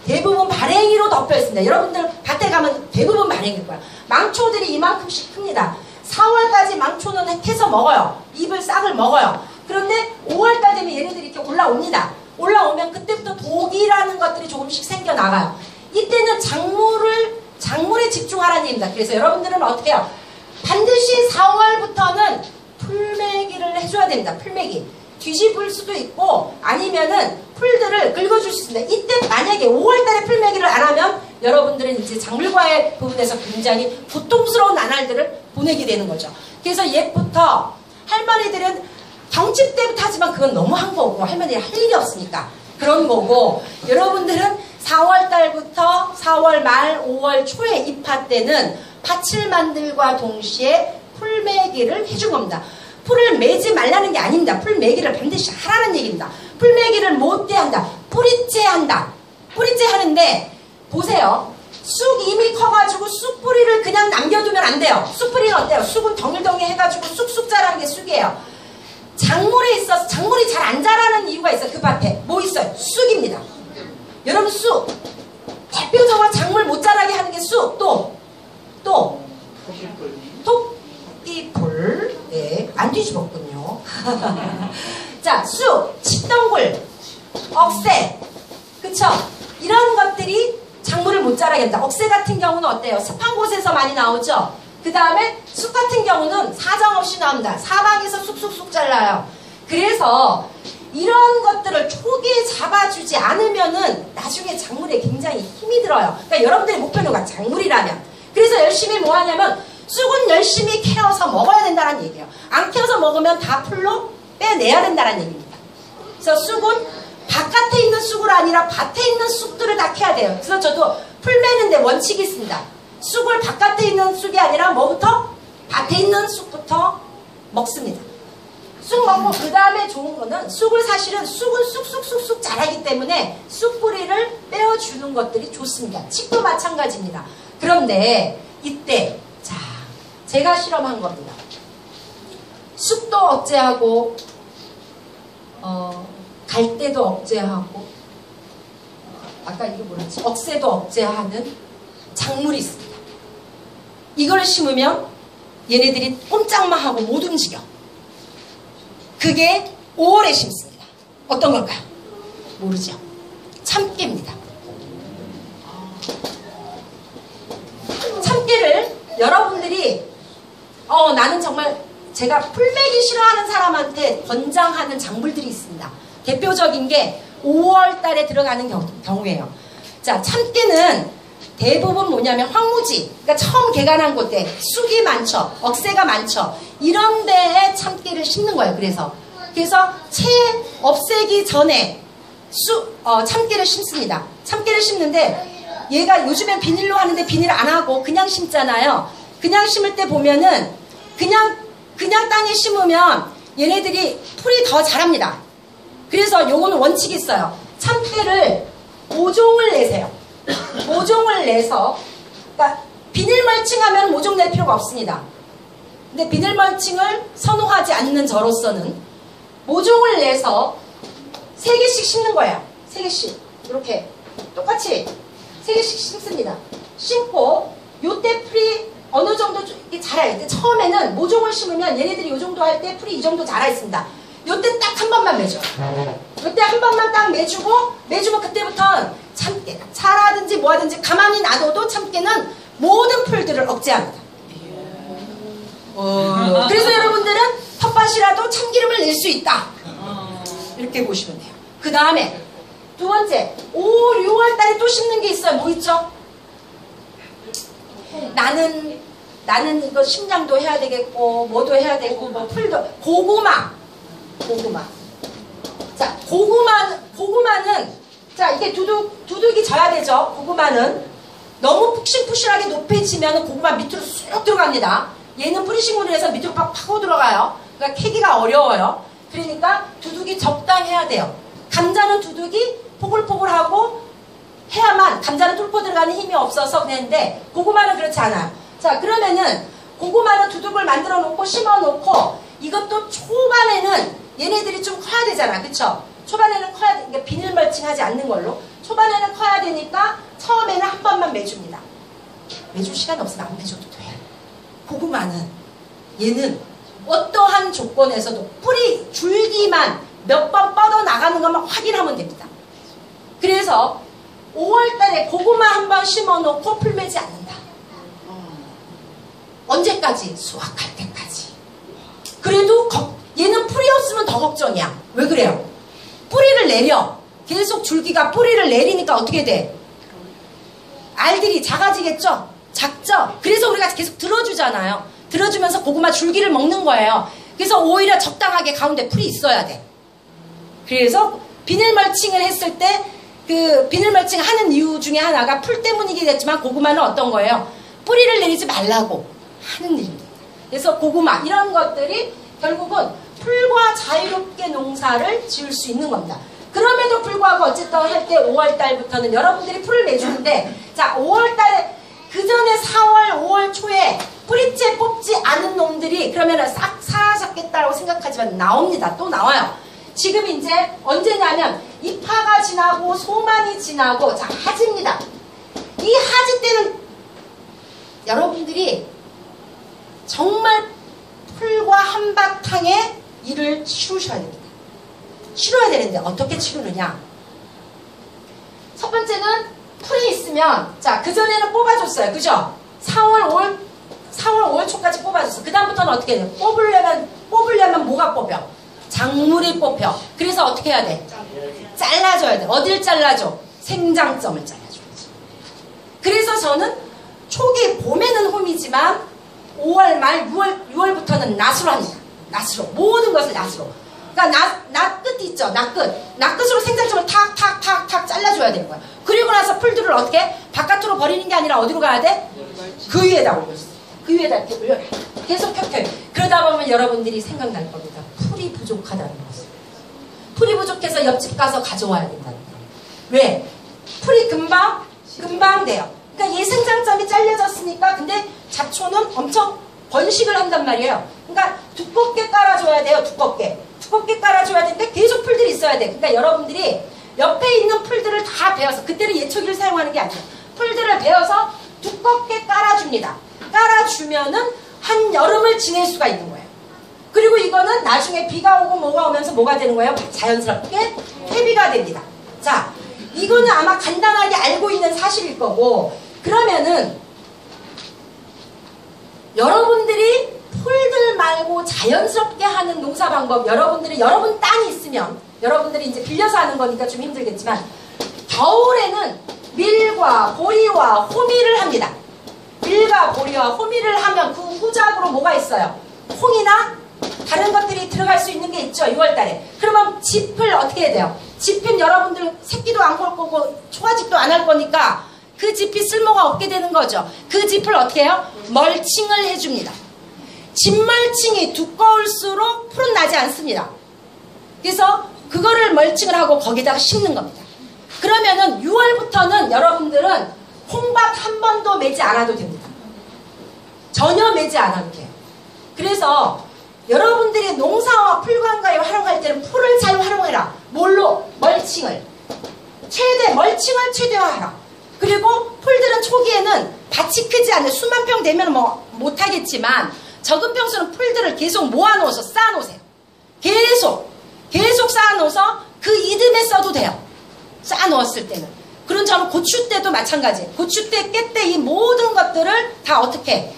대부분 발행이로 덮여 있습니다. 여러분들 밭에 가면 대부분 발행일 거야. 망초들이 이만큼씩 큽니다. 4월까지 망초는 캐서 먹어요. 잎을 싹을 먹어요. 그런데 5월달 되면 얘네들이 이렇게 올라옵니다. 올라오면 그때부터 독이라는 것들이 조금씩 생겨나가요. 이때는 작물에 집중하라는 얘기입니다. 그래서 여러분들은 어떻게 해요? 반드시 4월부터는 풀매기를 해줘야 됩니다. 풀매기. 뒤집을 수도 있고 아니면은 풀들을 긁어줄 수 있습니다. 이때 만약에 5월달에 풀매기를 안 하면 여러분들은 이제 작물과의 부분에서 굉장히 고통스러운 나날들을 보내게 되는 거죠. 그래서 옛부터 할머니들은 경칩 때부터 하지만 그건 너무 한 거고 할머니가 할 일이 없으니까 그런 거고, 여러분들은 4월달부터 4월 말 5월 초에 입하 때는 밭을 만들과 동시에 풀매기를 해준 겁니다. 풀을 매지 말라는 게 아닙니다. 풀 매기를 반드시 하라는 얘기입니다. 풀 매기를 못돼 한다. 뿌리째 한다. 뿌리째 하는데 보세요. 쑥 이미 커가지고 쑥 뿌리를 그냥 남겨두면 안 돼요. 쑥 뿌리는 어때요? 쑥은 덩일덩이 해가지고 쑥쑥 자라는 게 쑥이에요. 작물에 있어서 작물이 잘 안 자라는 이유가 있어요. 그 밭에 뭐 있어요? 쑥입니다. 여러분 쑥 대표적으로 작물 못 자라게 하는 게 쑥. 또 토끼풀. 네, 안 뒤집었군요. 자, 쑥, 칡덩굴, 억새, 그쵸? 이런 것들이 작물을 못 자라게 합니다. 억새 같은 경우는 어때요? 습한 곳에서 많이 나오죠? 그 다음에 쑥 같은 경우는 사정없이 나옵니다. 사방에서 쑥쑥쑥 잘라요. 그래서 이런 것들을 초기에 잡아주지 않으면은 나중에 작물에 굉장히 힘이 들어요. 그러니까 여러분들의 목표는 작물이라면. 그래서 열심히 뭐 하냐면 쑥은 열심히 캐어서 먹어야 된다는 얘기예요. 안 캐어서 먹으면 다 풀로 빼내야 된다는 얘기입니다. 그래서 쑥은 바깥에 있는 쑥을 아니라 밭에 있는 쑥들을 다 캐야 돼요. 그래서 저도 풀 매는데 원칙이 있습니다. 쑥을 바깥에 있는 쑥이 아니라 뭐부터? 밭에 있는 쑥부터 먹습니다. 쑥 먹고 그 다음에 좋은 거는 쑥은 쑥쑥쑥쑥 자라기 때문에 쑥 뿌리를 빼어주는 것들이 좋습니다. 칡도 마찬가지입니다. 그런데 이때 자, 제가 실험한 겁니다. 쑥도 억제하고 갈대도 억제하고 아까 이게 뭐였지? 억새도 억제하는 작물이 있습니다. 이걸 심으면 얘네들이 꼼짝만 하고 못 움직여. 그게 5월에 심습니다. 어떤 걸까요? 모르죠? 참깨입니다. 참깨를 여러분들이 나는 정말 제가 풀매기 싫어하는 사람한테 권장하는 작물들이 있습니다. 대표적인 게 5월 달에 들어가는 경우예요. 자, 참깨는 대부분 뭐냐면 황무지, 그러니까 처음 개간한 곳에 쑥이 많죠, 억새가 많죠. 이런 데에 참깨를 심는 거예요. 그래서 채 없애기 전에 참깨를 심습니다. 참깨를 심는데 얘가 요즘엔 비닐로 하는데 비닐 안 하고 그냥 심잖아요. 그냥 심을 때 보면은 그냥 땅에 심으면 얘네들이 풀이 더 자랍니다. 그래서 요거는 원칙이 있어요. 참깨를 모종을 내세요. 모종을 내서, 그러니까 비닐 멀칭하면 모종 낼 필요가 없습니다. 근데 비닐 멀칭을 선호하지 않는 저로서는 모종을 내서 3개씩 심는 거예요. 3개씩 이렇게 똑같이 3개씩 심습니다. 심고 요때 풀이 어느 정도 이렇게 자라요. 처음에는 모종을 심으면 얘네들이 요 정도 할 때 풀이 이 정도 자라 있습니다. 요때 딱 한 번만 매줘요. 요때 한 번만 딱 매주면 그때부터는 참깨, 차라든지 뭐하든지 가만히 놔둬도 참깨는 모든 풀들을 억제합니다. 그래서 여러분들은 텃밭이라도 참기름을 낼 수 있다. 이렇게 보시면 돼요. 그 다음에 두 번째, 5월, 6월 달에 또 심는 게 있어요. 뭐 있죠? 나는 이거 심장도 해야 되겠고 뭐도 해야 되고 뭐 풀도, 고구마. 자, 고구마는 자, 이게 두둑이 져야 되죠. 고구마는 너무 푹신푹신하게 높여지면 고구마 밑으로 쑥 들어갑니다. 얘는 뿌리식물을 해서 밑으로 팍 파고 들어가요. 그러니까 캐기가 어려워요. 그러니까 두둑이 적당해야 돼요. 감자는 두둑이 포글포글하고 해야만, 감자는 뚫고 들어가는 힘이 없어서 그랬는데 고구마는 그렇지 않아요. 자, 그러면은 고구마는 두둑을 만들어 놓고 심어 놓고, 이것도 초반에는 얘네들이 좀 커야 되잖아. 그쵸? 초반에는 커야 돼. 그러니까 비닐 멀칭하지 않는 걸로. 초반에는 커야 되니까 처음에는 한 번만 매줍니다. 매줄 시간이 없으면 안 매줘도 돼. 고구마는 얘는 어떠한 조건에서도 뿌리 줄기만 몇 번 뻗어 나가는 것만 확인하면 됩니다. 그래서 5월달에 고구마 한 번 심어 놓고 풀 매지 않는다. 언제까지? 수확할 때까지. 그래도 얘는 풀이 없으면 더 걱정이야. 왜 그래요? 뿌리를 내려. 계속 줄기가 뿌리를 내리니까 어떻게 돼? 알들이 작아지겠죠? 작죠? 그래서 우리가 계속 들어주잖아요. 들어주면서 고구마 줄기를 먹는 거예요. 그래서 오히려 적당하게 가운데 풀이 있어야 돼. 그래서 비닐 멀칭을 했을 때 그 비닐 멀칭 하는 이유 중에 하나가 풀 때문이긴 했지만 고구마는 어떤 거예요? 뿌리를 내리지 말라고 하는 일입니다. 그래서 고구마 이런 것들이 결국은 풀과 자유롭게 농사를 지을 수 있는 겁니다. 그럼에도 불구하고 어쨌든 할 때 5월달부터는 여러분들이 풀을 내주는데, 자, 5월달에 그 전에 4월, 5월 초에 뿌리째 뽑지 않은 놈들이 그러면은 싹 사라졌겠다라고 생각하지만 나옵니다. 또 나와요. 지금 이제 언제냐면 입하가 지나고 소만이 지나고, 자, 하지입니다. 이 하지 때는 여러분들이 정말 풀과 한바탕에 일을 치루셔야 됩니다. 치러야 되는데 어떻게 치르느냐? 첫 번째는 풀이 있으면, 자, 그전에는 뽑아줬어요. 그죠? 4월, 5월 초까지 뽑아줬어. 그 다음부터는 어떻게 해야 돼? 뽑으려면 뭐가 뽑혀? 작물이 뽑혀. 그래서 어떻게 해야 돼? 잘라줘야 돼. 어딜 잘라줘? 생장점을 잘라줘야지. 그래서 저는 초기 봄에는 홈이지만 5월 말, 6월부터는 낫으로 합니다. 낫으로. 모든 것을 낫으로. 그러니까 낫끝 있죠? 낫끝으로 생장점을 탁탁탁탁 잘라줘야 되는 거야. 그리고 나서 풀들을 어떻게? 바깥으로 버리는 게 아니라 어디로 가야 돼? 그 위에다 올려주세요. 그 위에다 이렇게 올려. 계속 펴펴요. 그러다 보면 여러분들이 생각날 겁니다. 풀이 부족하다는 것을. 풀이 부족해서 옆집 가서 가져와야 된다는 거예요. 왜? 풀이 금방 돼요. 그러니까 얘 생장점이 잘려졌으니까, 근데 잡초는 엄청 번식을 한단 말이에요. 그러니까 두껍게 깔아줘야 돼요. 두껍게 깔아줘야 되는데 계속 풀들이 있어야 돼. 그러니까 여러분들이 옆에 있는 풀들을 다 베어서, 그때는 예초기를 사용하는 게 아니에요. 풀들을 베어서 두껍게 깔아줍니다. 깔아주면은 한 여름을 지낼 수가 있는 거예요. 그리고 이거는 나중에 비가 오고 뭐가 오면서 뭐가 되는 거예요? 자연스럽게 퇴비가 됩니다. 자, 이거는 아마 간단하게 알고 있는 사실일 거고, 그러면은 여러분들이 풀들 말고 자연스럽게 하는 농사 방법, 여러분 땅이 있으면, 여러분들이 이제 빌려서 하는 거니까 좀 힘들겠지만, 겨울에는 밀과 보리와 호미를 합니다. 밀과 보리와 호미를 하면 그 후작으로 뭐가 있어요? 콩이나 다른 것들이 들어갈 수 있는 게 있죠. 6월달에. 그러면 짚을 어떻게 해야 돼요? 짚은 여러분들 새끼도 안 걸 거고 초가집도 안 할 거니까 그 짚이 쓸모가 없게 되는 거죠. 그 짚을 어떻게 해요? 멀칭을 해줍니다. 짚멀칭이 두꺼울수록 풀은 나지 않습니다. 그래서 그거를 멀칭을 하고 거기다가 심는 겁니다. 그러면은 6월부터는 여러분들은 홍박 한 번도 매지 않아도 됩니다. 전혀 매지 않아도 돼요. 그래서 여러분들이 농사와 풀관과에 활용할 때는 풀을 잘 활용해라. 뭘로? 멀칭을. 멀칭을 최대화하라. 그리고 풀들은 초기에는 밭이 크지 않아요. 수만 평 되면 뭐 못하겠지만 적은 평수는 풀들을 계속 모아놓아서 쌓아놓으세요. 계속 쌓아놓아서 그 이듬해 써도 돼요. 쌓아놓았을 때는. 그런 저는 고추 때도 마찬가지. 고추 때, 깨 때 이 모든 것들을 다 어떻게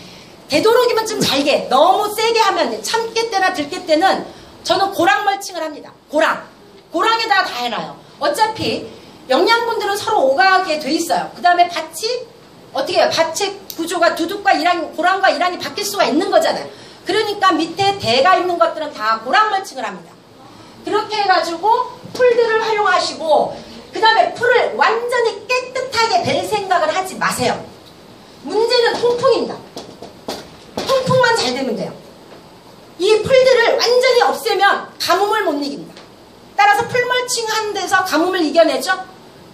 되도록이면 좀 잘게 너무 세게 하면 돼. 참깨 때나 들깨 때는 저는 고랑 멀칭을 합니다. 고랑에다가 다 해놔요. 어차피 영양분들은 서로 오가게 돼 있어요. 그 다음에 밭이 어떻게 해요? 밭의 구조가 두둑과 이랑이, 고랑과 이랑이 바뀔 수가 있는 거잖아요. 그러니까 밑에 대가 있는 것들은 다 고랑 멀칭을 합니다. 그렇게 해가지고 풀들을 활용하시고 그 다음에 풀을 완전히 깨끗하게 벨 생각을 하지 마세요. 문제는 통풍입니다. 통풍만 잘 되면 돼요. 이 풀들을 완전히 없애면 가뭄을 못 이깁니다. 따라서 풀멀칭한 데서 가뭄을 이겨내죠.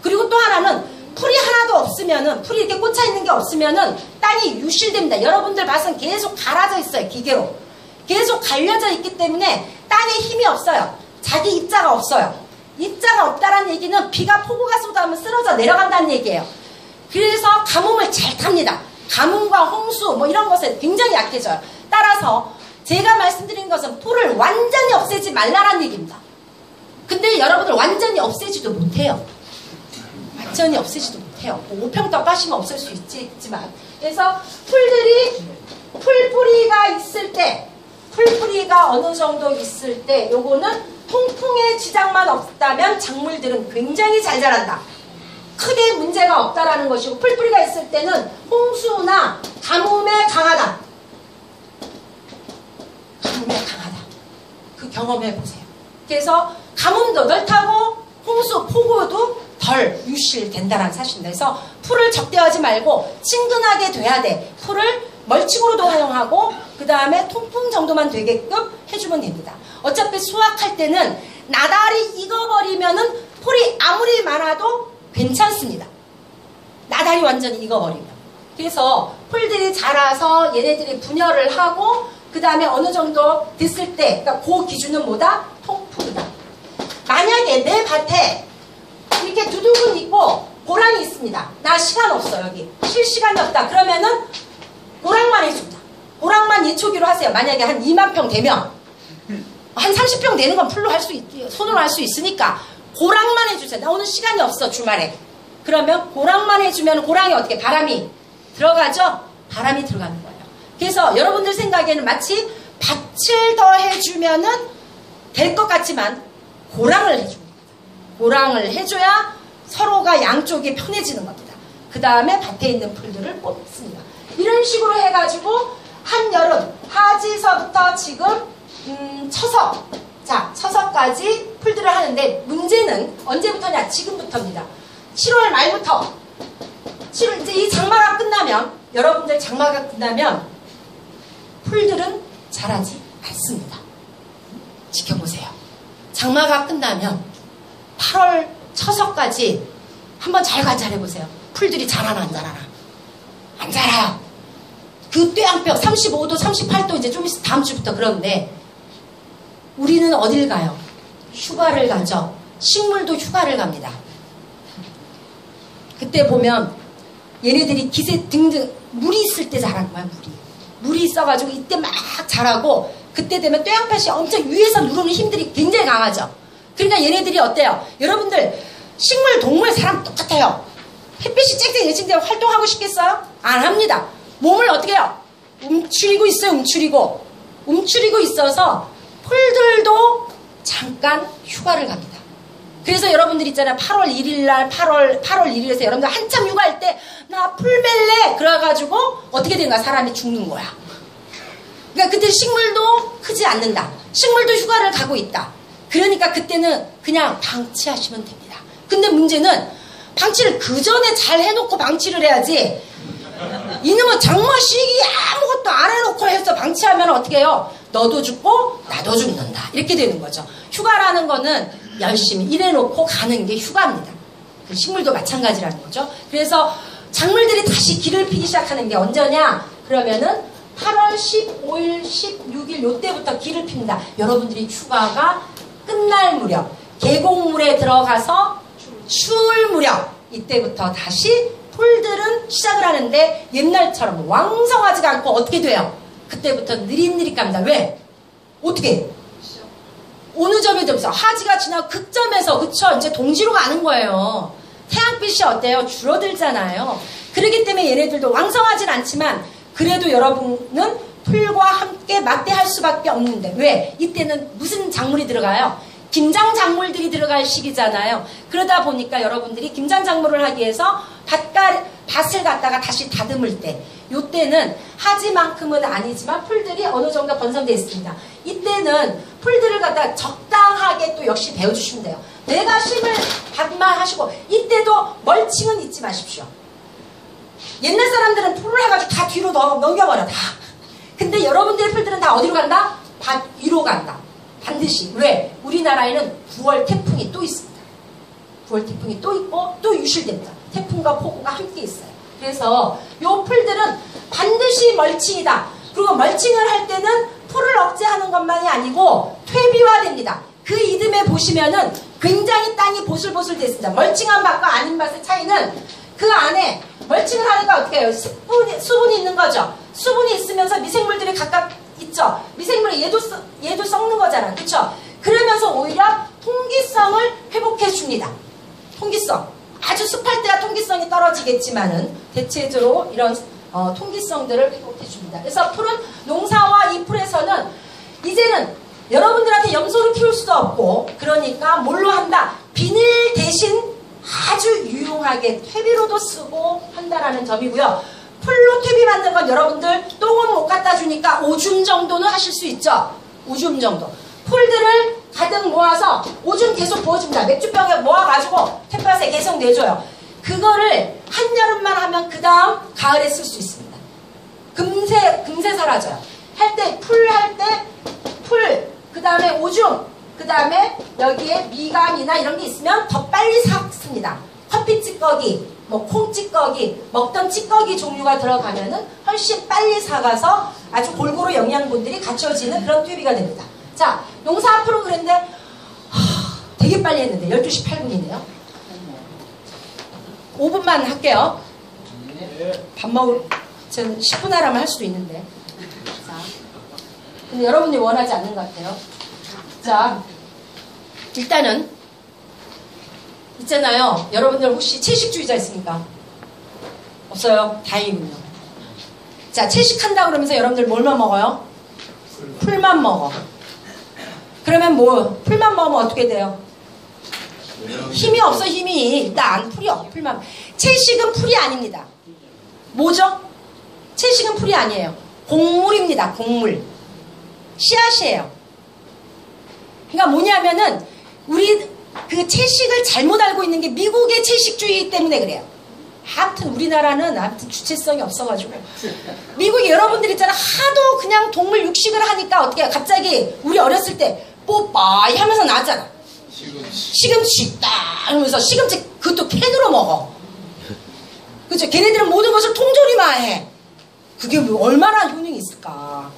그리고 또 하나는 풀이 하나도 없으면은, 풀이 이렇게 꽂혀 있는 게 없으면은 땅이 유실됩니다. 여러분들 밭은 계속 갈아져 있어요. 기계로. 계속 갈려져 있기 때문에 땅에 힘이 없어요. 자기 입자가 없어요. 입자가 없다는 얘기는 비가 폭우가 쏟아오면 쓰러져 내려간다는 얘기예요. 그래서 가뭄을 잘 탑니다. 가뭄과 홍수 뭐 이런 것에 굉장히 약해져요. 따라서 제가 말씀드린 것은 풀을 완전히 없애지 말라는 얘기입니다. 근데 여러분들 완전히 없애지도 못해요. 완전히 없애지도 못해요. 5평 빠시면 없앨 수 있지만. 그래서 풀들이 풀뿌리가 있을 때, 풀뿌리가 어느 정도 있을 때 요거는 통풍에 지장만 없다면 작물들은 굉장히 잘 자란다. 크게 문제가 없다라는 것이고, 풀뿌리가 있을 때는 홍수나 가뭄에 강하다. 가뭄에 강하다. 그 경험해 보세요. 그래서 가뭄도 덜 타고 홍수, 폭우도 덜 유실된다는 사실입니다. 그래서 풀을 적대하지 말고 친근하게 돼야 돼. 풀을 멀칭으로도 활용하고 그 다음에 통풍 정도만 되게끔 해주면 됩니다. 어차피 수확할 때는 나달이 익어버리면은 풀이 아무리 많아도 괜찮습니다. 나달이 완전히 익어버리면. 그래서 풀들이 자라서 얘네들이 분열을 하고 그 다음에 어느 정도 됐을 때, 그러니까 그 기준은 뭐다? 통풍이다. 만약에 내 밭에 이렇게 두둑은 있고 고랑이 있습니다. 나 시간 없어. 여기 쉴 시간이 없다. 그러면은 고랑만 해줍니다. 고랑만 예초기로 하세요. 만약에 한 2만 평 되면 한 30평 되는 건 풀로 할 수 손으로 할 수 있으니까 고랑만 해주세요. 나 오늘 시간이 없어 주말에. 그러면 고랑만 해주면 고랑이 어떻게 바람이 들어가죠? 바람이 들어가는 거예요. 그래서 여러분들 생각에는 마치 밭을 더 해주면은 될 것 같지만 고랑을 해줍니다. 고랑을 해줘야 서로가 양쪽이 편해지는 겁니다. 그 다음에 밭에 있는 풀들을 뽑습니다. 이런 식으로 해가지고 한여름 하지서부터 지금 처석, 자 처석까지 풀들을 하는데 문제는 언제부터냐? 지금부터입니다. 7월 말부터 7월 이제 이 장마가 끝나면 여러분들 장마가 끝나면 풀들은 자라지 않습니다. 지켜보세요. 장마가 끝나면 8월 처석까지 한번 잘 관찰해보세요. 풀들이 자라나 안 자라나? 안 자라요. 그 뙤양볕 35도 38도 이제 좀 있어 다음 주부터 그런데 우리는 어딜 가요? 휴가를 가죠. 식물도 휴가를 갑니다. 그때 보면 얘네들이 기세 등등 물이 있을 때 자란 거야. 물이 있어가지고 이때 막 자라고 그때 되면 뙤양볕이 엄청 위에서 누르는 힘들이 굉장히 강하죠. 그러니까 얘네들이 어때요? 여러분들 식물, 동물, 사람 똑같아요. 햇빛이 쨍쨍 내친데 활동하고 싶겠어요? 안 합니다. 몸을 어떻게 해요? 움츠리고 있어요. 움츠리고 있어서 풀들도 잠깐 휴가를 갑니다. 그래서 여러분들 있잖아요. 8월 1일 날 8월 1일에서 여러분들 한참 육아할 때 나 풀멜래 그래가지고 어떻게 되는가? 사람이 죽는 거야. 그러니까 그때 식물도 크지 않는다. 식물도 휴가를 가고 있다. 그러니까 그때는 그냥 방치하시면 됩니다. 근데 문제는 방치를 그 전에 잘 해놓고 방치를 해야지. 이놈은 장마식이 아무것도 안 해놓고 해서 방치하면 어떻게 해요? 너도 죽고 나도 죽는다. 이렇게 되는 거죠. 휴가라는 거는 열심히 일해놓고 가는 게 휴가입니다. 그 식물도 마찬가지라는 거죠. 그래서 작물들이 다시 길을 피기 시작하는 게 언제냐? 그러면은 8월 15일, 16일 요때부터 길을 핍니다. 여러분들이 휴가가 끝날 무렵, 계곡물에 들어가서 추울 무렵, 이때부터 다시 풀들은 시작을 하는데 옛날처럼 왕성하지가 않고 어떻게 돼요? 그때부터 느릿느릿 갑니다. 왜? 어떻게? 어느 점이 되면서 하지가 지나고 극점에서 그쵸? 이제 동지로 가는 거예요. 태양빛이 어때요? 줄어들잖아요. 그렇기 때문에 얘네들도 왕성하진 않지만 그래도 여러분은 풀과 함께 맞대할 수밖에 없는데 왜? 이때는 무슨 작물이 들어가요? 김장 작물들이 들어갈 시기잖아요. 그러다 보니까 여러분들이 김장 작물을 하기 위해서 밭을 갖다가 다시 다듬을 때 이때는 하지만큼은 아니지만 풀들이 어느 정도 번성되어 있습니다. 이때는 풀들을 갖다가 적당하게 또 역시 배워주시면 돼요. 내가 심을 밭만 하시고 이때도 멀칭은 잊지 마십시오. 옛날 사람들은 풀을 해가지고 다 뒤로 넘겨버려 다. 근데 여러분들의 풀들은 다 어디로 간다? 밭 위로 간다. 반드시. 왜? 우리나라에는 9월 태풍이 또 있습니다. 9월 태풍이 또 있고 또 유실됩니다. 태풍과 폭우가 함께 있어요. 그래서 요 풀들은 반드시 멀칭이다. 그리고 멀칭을 할 때는 풀을 억제하는 것만이 아니고 퇴비화됩니다. 그 이듬해 보시면은 굉장히 땅이 보슬보슬 됐습니다. 멀칭한 밭과 아닌 밭의 차이는 그 안에 멀칭을 하니까 어떻게 해요? 수분이 있는 거죠. 수분이 있으면서 미생물들이 각각 있죠. 미생물이 얘도 썩는 거잖아. 그쵸? 그러면서 오히려 통기성을 회복해 줍니다. 통기성. 아주 습할 때야 통기성이 떨어지겠지만은 대체적으로 이런 통기성들을 회복해 줍니다. 그래서 풀은 농사와 이 풀에서는 이제는 여러분들한테 염소를 키울 수도 없고 그러니까 뭘로 한다? 비닐 대신 아주 유용하게 퇴비로도 쓰고 한다라는 점이고요. 풀로 퇴비 만든 건 여러분들 똥은 못 갖다 주니까 오줌 정도는 하실 수 있죠. 오줌 정도. 풀들을 가득 모아서 오줌 계속 부어줍니다. 맥주병에 모아가지고 햇볕에 계속 내줘요. 그거를 한여름만 하면 그 다음 가을에 쓸 수 있습니다. 금세 사라져요. 풀, 그 다음에 오줌, 그 다음에 여기에 미간이나 이런 게 있으면 더 빨리 삭습니다. 커피 찌꺼기, 뭐 콩 찌꺼기, 먹던 찌꺼기 종류가 들어가면은 훨씬 빨리 삭아서 아주 골고루 영양분들이 갖춰지는 그런 퇴비가 됩니다. 자, 농사 앞으로 그랬는데 되게 빨리 했는데 12시 8분이네요. 5분만 할게요. 밥 먹을 저는 10분 하라면 할 수도 있는데. 자, 근데 여러분이 원하지 않는 것 같아요. 자, 일단은 있잖아요. 여러분들 혹시 채식주의자 있습니까? 없어요? 다행이군요. 자, 채식한다 그러면서 여러분들 뭘만 먹어요? 풀만 먹어. 그러면 뭐 풀만 먹으면 어떻게 돼요? 힘이 없어. 힘이 일단 풀이요. 풀만. 채식은 풀이 아닙니다. 뭐죠? 채식은 풀이 아니에요. 곡물입니다. 곡물. 씨앗이에요. 그러니까 뭐냐면은 우리 그 채식을 잘못 알고 있는 게 미국의 채식주의 때문에 그래요. 아무튼 우리나라는 아무튼 주체성이 없어가지고 미국에 여러분들 있잖아 하도 그냥 동물 육식을 하니까 어떻게 해요? 갑자기 우리 어렸을 때 뽀빠이 하면서 나왔잖아. 시금치 딱 하면서 시금치 그것도 캔으로 먹어. 그렇죠? 걔네들은 모든 것을 통조림만 해. 그게 얼마나 효능이 있을까.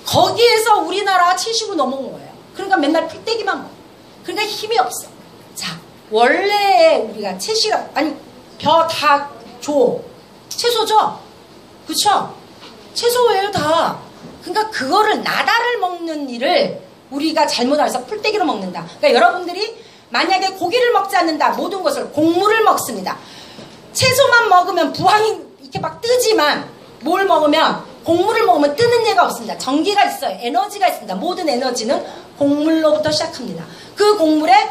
거기에서 우리나라가 70을 넘어온 거예요. 그러니까 맨날 풀떼기만 먹어. 그러니까 힘이 없어. 자, 원래 우리가 채식 아니 벼 다 줘. 채소죠? 그쵸? 채소예요 다. 그러니까 그거를 나다를 먹는 일을 우리가 잘못 알아서 풀떼기로 먹는다. 그러니까 여러분들이 만약에 고기를 먹지 않는다. 모든 것을 곡물을 먹습니다. 채소만 먹으면 부항이 이렇게 막 뜨지만 뭘 먹으면 곡물을 먹으면 뜨는 예가 없습니다. 전기가 있어요. 에너지가 있습니다. 모든 에너지는 곡물로부터 시작합니다. 그 곡물에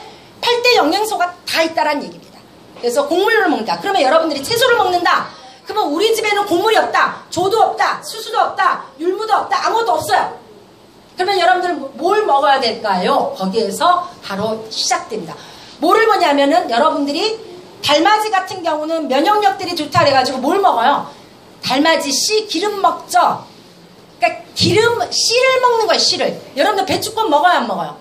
8대 영양소가 다 있다라는 얘기입니다. 그래서 곡물을 먹는다. 그러면 여러분들이 채소를 먹는다. 그러면 우리 집에는 곡물이 없다. 조도 없다. 수수도 없다. 율무도 없다. 아무것도 없어요. 그러면 여러분들은 뭘 먹어야 될까요? 거기에서 바로 시작됩니다. 뭐를 먹냐면은 여러분들이 달맞이 같은 경우는 면역력들이 좋다 그래가지고 뭘 먹어요? 달맞이 씨 기름 먹죠? 그러니까 씨를 먹는 거예요, 씨를. 여러분들 배추꽃 먹어요, 안 먹어요?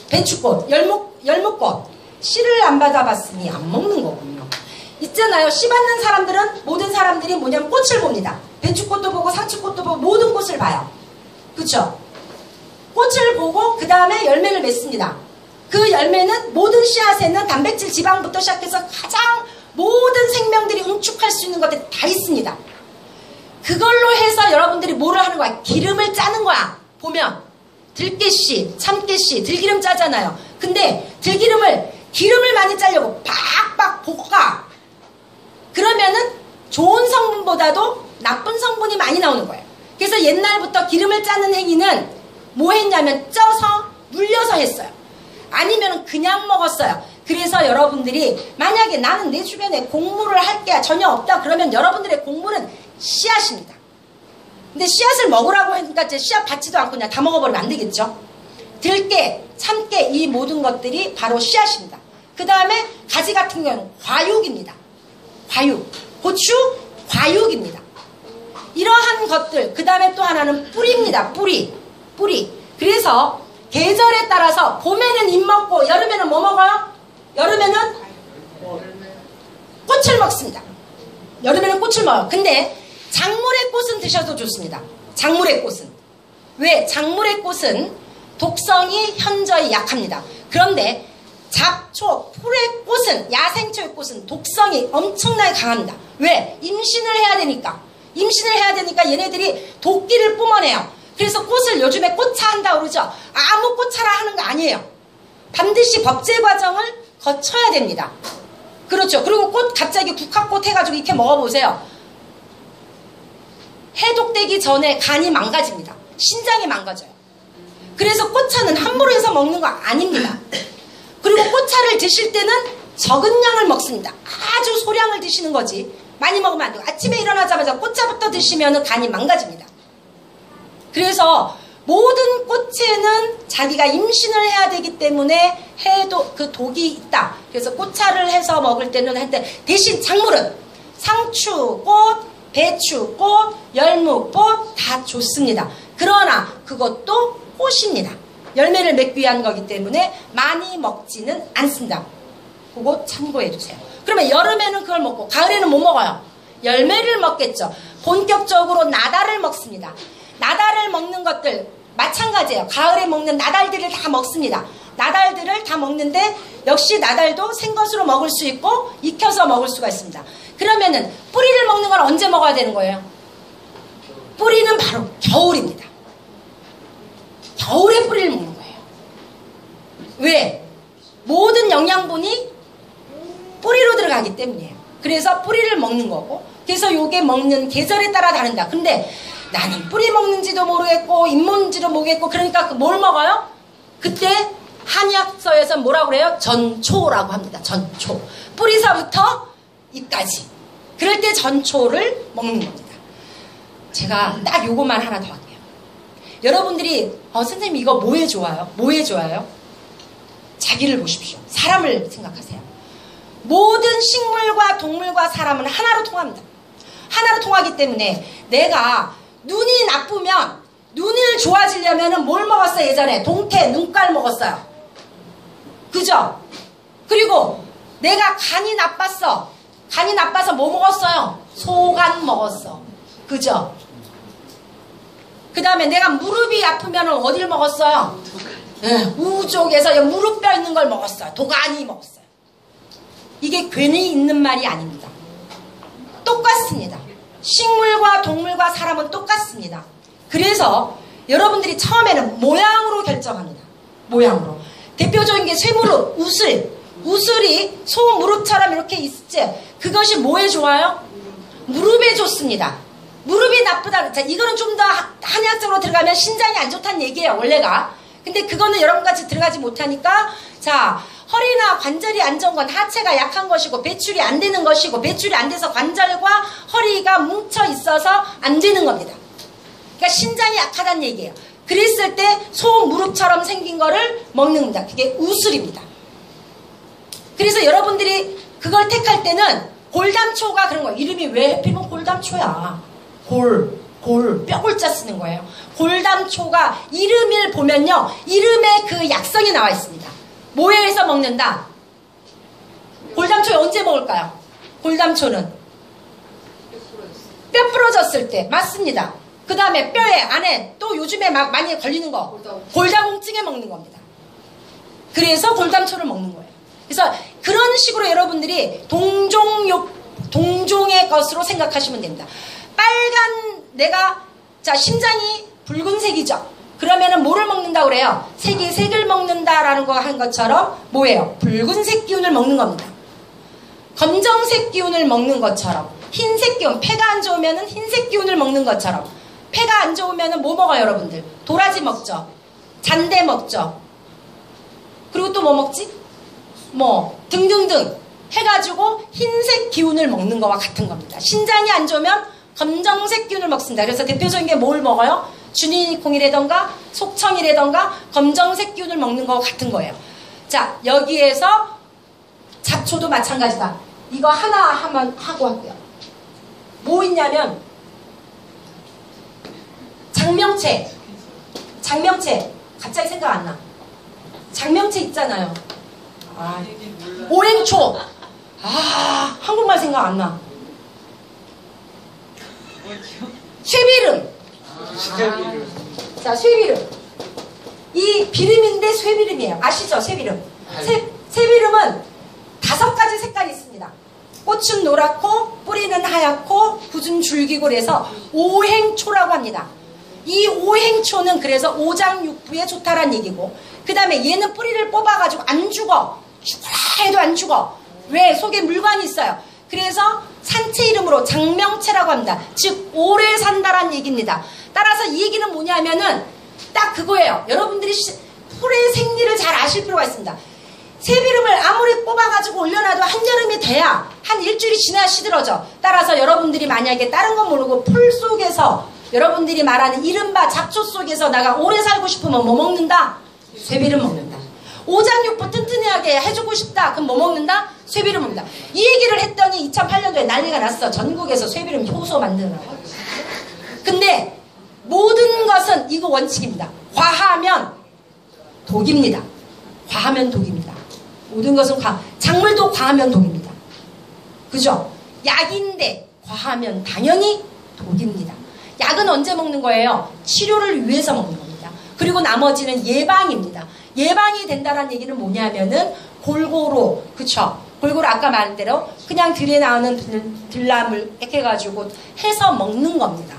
배추꽃, 열무꽃. 씨를 안 받아봤으니 안 먹는 거군요. 있잖아요. 씨 받는 사람들은, 모든 사람들이 뭐냐면 꽃을 봅니다. 배추꽃도 보고 상추꽃도 보고 모든 꽃을 봐요. 그쵸? 꽃을 보고 그 다음에 열매를 맺습니다. 그 열매는 모든 씨앗에는 단백질, 지방부터 시작해서 가장 모든 생명들이 응축할 수 있는 것들이 다 있습니다. 그걸로 해서 여러분들이 뭐를 하는 거야? 기름을 짜는 거야. 보면 들깨씨, 참깨씨, 들기름 짜잖아요. 근데 기름을 많이 짜려고 팍팍 볶아. 그러면은 좋은 성분보다도 나쁜 성분이 많이 나오는 거예요. 그래서 옛날부터 기름을 짜는 행위는 뭐 했냐면 쪄서 물려서 했어요. 아니면 그냥 먹었어요. 그래서 여러분들이 만약에 나는 내 주변에 곡물을 할 게 전혀 없다 그러면 여러분들의 곡물은 씨앗입니다. 근데 씨앗을 먹으라고 하니까 씨앗 받지도 않고 그냥 다 먹어버리면 안 되겠죠. 들깨, 참깨 이 모든 것들이 바로 씨앗입니다. 그 다음에 가지 같은 경우는 과육입니다. 과육, 고추, 과육입니다. 이러한 것들, 그 다음에 또 하나는 뿌리입니다. 뿌리. 그래서 계절에 따라서 봄에는 잎 먹고 여름에는 뭐 먹어요? 여름에는 꽃을 먹습니다. 여름에는 꽃을 먹어요. 근데 작물의 꽃은 드셔도 좋습니다. 작물의 꽃은. 왜? 작물의 꽃은 독성이 현저히 약합니다. 그런데 잡초, 풀의 꽃은, 야생초의 꽃은 독성이 엄청나게 강합니다. 왜? 임신을 해야 되니까. 얘네들이 도끼를 뿜어내요. 그래서 꽃을 요즘에 꽃차 한다고 그러죠. 아무 꽃차라 하는 거 아니에요. 반드시 법제 과정을 거쳐야 됩니다. 그렇죠. 그리고 꽃 갑자기 국화꽃 해가지고 이렇게 먹어보세요. 해독되기 전에 간이 망가집니다. 신장이 망가져요. 그래서 꽃차는 함부로 해서 먹는 거 아닙니다. 그리고 꽃차를 드실 때는 적은 양을 먹습니다. 아주 소량을 드시는 거지. 많이 먹으면 안 돼요. 아침에 일어나자마자 꽃차부터 드시면 간이 망가집니다. 그래서 모든 꽃에는 자기가 임신을 해야 되기 때문에 그 독이 있다. 그래서 꽃차를 해서 먹을 때는 한때 대신 작물은 상추꽃, 배추꽃, 열무꽃 다 좋습니다. 그러나 그것도 꽃입니다. 열매를 맺기 위한 거기 때문에 많이 먹지는 않습니다. 그거 참고해 주세요. 그러면 여름에는 그걸 먹고 가을에는 뭐 먹어요? 열매를 먹겠죠. 본격적으로 나달을 먹습니다. 나달을 먹는 것들 마찬가지예요. 가을에 먹는 나달들을 다 먹습니다. 나달들을 다 먹는데 역시 나달도 생것으로 먹을 수 있고 익혀서 먹을 수가 있습니다. 그러면은 뿌리를 먹는 건 언제 먹어야 되는 거예요? 뿌리는 바로 겨울입니다. 겨울에 뿌리를 먹는 거예요. 왜? 모든 영양분이 뿌리로 들어가기 때문이에요. 그래서 뿌리를 먹는 거고, 그래서 요게 먹는 계절에 따라 다른다. 근데 나는 뿌리 먹는지도 모르겠고 잎 먹는지도 모르겠고 그러니까 뭘 먹어요? 그때 한의학서에서 뭐라고 그래요? 전초라고 합니다. 전초. 뿌리서부터 잎까지. 그럴 때 전초를 먹는 겁니다. 제가 딱 요것만 하나 더 할게요. 여러분들이 선생님 이거 뭐에 좋아요? 뭐에 좋아요? 자기를 보십시오. 사람을 생각하세요. 모든 식물과 동물과 사람은 하나로 통합니다. 하나로 통하기 때문에 내가 눈이 나쁘면 눈을 좋아지려면 뭘 먹었어요? 예전에 동태, 눈깔 먹었어요. 그죠? 그리고 내가 간이 나빴어. 간이 나빠서 뭐 먹었어요? 소간 먹었어. 그죠? 그 다음에 내가 무릎이 아프면 어딜 먹었어요? 우쪽에서 무릎뼈 있는 걸 먹었어요. 도가니 먹었어요. 이게 괜히 있는 말이 아닙니다. 똑같습니다. 식물과 동물과 사람은 똑같습니다. 그래서 여러분들이 처음에는 모양으로 결정합니다. 모양으로. 대표적인 게 쇠무릎, 우슬이 소 무릎처럼 이렇게 있지. 그것이 뭐에 좋아요? 무릎에 좋습니다. 무릎이 나쁘다. 자, 이거는 좀 더 한의학적으로 들어가면 신장이 안 좋다는 얘기예요, 원래가. 근데 그거는 여러분같이 들어가지 못하니까, 자, 허리나 관절이 안 좋은 건 하체가 약한 것이고 배출이 안 되는 것이고 배출이 안 돼서 관절과 허리가 뭉쳐 있어서 안 되는 겁니다. 그러니까 신장이 약하다는 얘기예요. 그랬을 때 소무릎처럼 생긴 거를 먹는 겁니다. 그게 우슬입니다. 그래서 여러분들이 그걸 택할 때는 골담초가 그런 거예요. 이름이 왜 하필이면 골담초야. 뼈골자 쓰는 거예요. 골담초가 이름을 보면요. 이름에 그 약성이 나와 있습니다. 뭐에서 먹는다? 골담초 언제 먹을까요? 골담초는 뼈 부러졌을 때. 맞습니다. 그 다음에 뼈에 안에 또 요즘에 막 많이 걸리는 거 골다공증에 먹는 겁니다. 그래서 골담초를 먹는 거예요. 그래서 그런 식으로 여러분들이 동종의 것으로 생각하시면 됩니다. 빨간 자 심장이 붉은색이죠. 그러면은 뭐를 먹는다고 그래요? 색을 먹는다라는 거 한 것처럼 뭐예요? 붉은색 기운을 먹는 겁니다. 검정색 기운을 먹는 것처럼 흰색 기운, 폐가 안 좋으면은 흰색 기운을 먹는 것처럼 폐가 안 좋으면은 뭐 먹어요, 여러분들? 도라지 먹죠. 잔대 먹죠. 그리고 또 뭐 먹지? 뭐 등등등 해가지고 흰색 기운을 먹는 거와 같은 겁니다. 신장이 안 좋으면 검정색 기운을 먹습니다. 그래서 대표적인 게 뭘 먹어요? 주니콩이라던가 속청이라던가 검정색 기운을 먹는 거와 같은 거예요. 자, 여기에서 잡초도 마찬가지다. 이거 하나 하면 하고 할게요. 뭐 있냐면 장명채 갑자기 생각 안 나. 장명채 있잖아요. 오행초. 한국말 생각 안 나. 쇠비름. 자, 쇠비름. 이 비름인데 쇠비름이에요. 아시죠? 쇠비름. 쇠비름은 5가지 색깔이 있습니다. 꽃은 노랗고 뿌리는 하얗고 굳은 줄기골에서 오행초라고 합니다. 이 오행초는 그래서 오장육부에 좋다란 얘기고, 그 다음에 얘는 뿌리를 뽑아가지고 안 죽어. 죽어라 해도 안 죽어. 왜? 속에 물관이 있어요. 그래서 산채 이름으로 장명채라고 합니다. 즉 오래 산다란 얘기입니다. 따라서 이 얘기는 뭐냐면은 딱 그거예요. 여러분들이 풀의 생리를 잘 아실 필요가 있습니다. 새비름을 아무리 뽑아가지고 올려놔도 한여름이 돼야 한 일주일이 지나야 시들어져. 따라서 여러분들이 만약에 다른 건 모르고 풀 속에서 여러분들이 말하는 이른바 잡초 속에서 내가 오래 살고 싶으면 뭐 먹는다? 쇠비름 먹는다. 오장육부 튼튼하게 해주고 싶다. 그럼 뭐 먹는다? 쇠비름 먹는다. 이 얘기를 했더니 2008년도에 난리가 났어. 전국에서 쇠비름 효소 만드느라고. 근데 모든 것은 이거 원칙입니다. 과하면 독입니다. 과하면 독입니다. 모든 것은 작물도 과하면 독입니다. 그죠? 약인데 과하면 당연히 독입니다. 약은 언제 먹는 거예요? 치료를 위해서 먹는 겁니다. 그리고 나머지는 예방입니다. 예방이 된다는 얘기는 뭐냐면은 골고루, 그쵸? 골고루 아까 말한 대로 그냥 들에 나오는 들나물 이렇게 해가지고 해서 먹는 겁니다.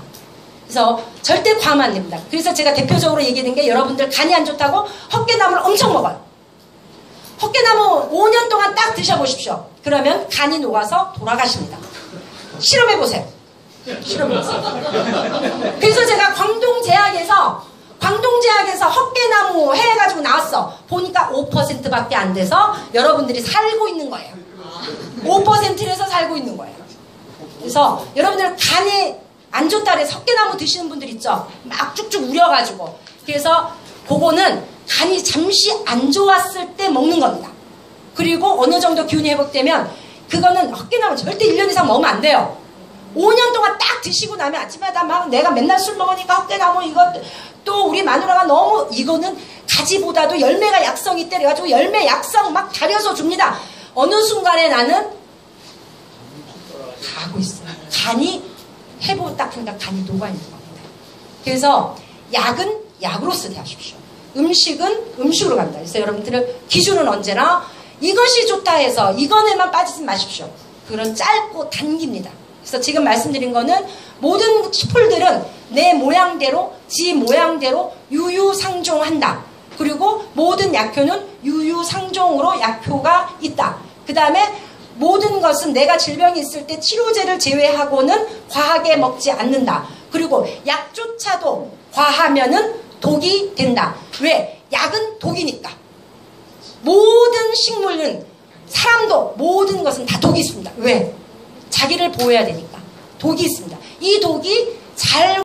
그래서 절대 과하면 안 됩니다. 그래서 제가 대표적으로 얘기하는 게 여러분들 간이 안 좋다고 헛개나무를 엄청 먹어요. 헛개나무 5년 동안 딱 드셔보십시오. 그러면 간이 녹아서 돌아가십니다. 실험해보세요. 실험해보세요. 그래서 제가 광동제약에서 헛개나무 해가지고 나왔어. 보니까 5%밖에 안 돼서 여러분들이 살고 있는 거예요. 5%에서 살고 있는 거예요. 그래서 여러분들 간이 안 좋다 그래서 헛개나무 드시는 분들 있죠. 막 쭉쭉 우려가지고. 그래서 그거는 간이 잠시 안 좋았을 때 먹는 겁니다. 그리고 어느 정도 기운이 회복되면 그거는 헛개나무 절대 1년 이상 먹으면 안 돼요. 5년 동안 딱 드시고 나면 아침마다 막 내가 맨날 술 먹으니까 헛개나무 이거 또 우리 마누라가 너무 이거는 가지보다도 열매가 약성이 있대 그래가지고 열매 약성 막 다려서 줍니다. 어느 순간에 나는 가고 있어요. 간이 해보고 딱 보니까 간이 녹아있는 겁니다. 그래서 약은 약으로서 대하십시오. 음식은 음식으로 간다. 그래서 여러분들은 기준은 언제나 이것이 좋다 해서 이거에만 빠지지 마십시오. 그런 짧고 단기입니다. 그래서 지금 말씀드린 거는 모든 풀들은 내 모양대로 지 모양대로 유유상종한다. 그리고 모든 약효는 유유상종으로 약효가 있다. 그 다음에 모든 것은 내가 질병이 있을 때 치료제를 제외하고는 과하게 먹지 않는다. 그리고 약조차도 과하면은 독이 된다. 왜? 약은 독이니까. 모든 식물은, 사람도, 모든 것은 다 독이 있습니다. 왜? 자기를 보호해야 되니까. 독이 있습니다. 이 독이 잘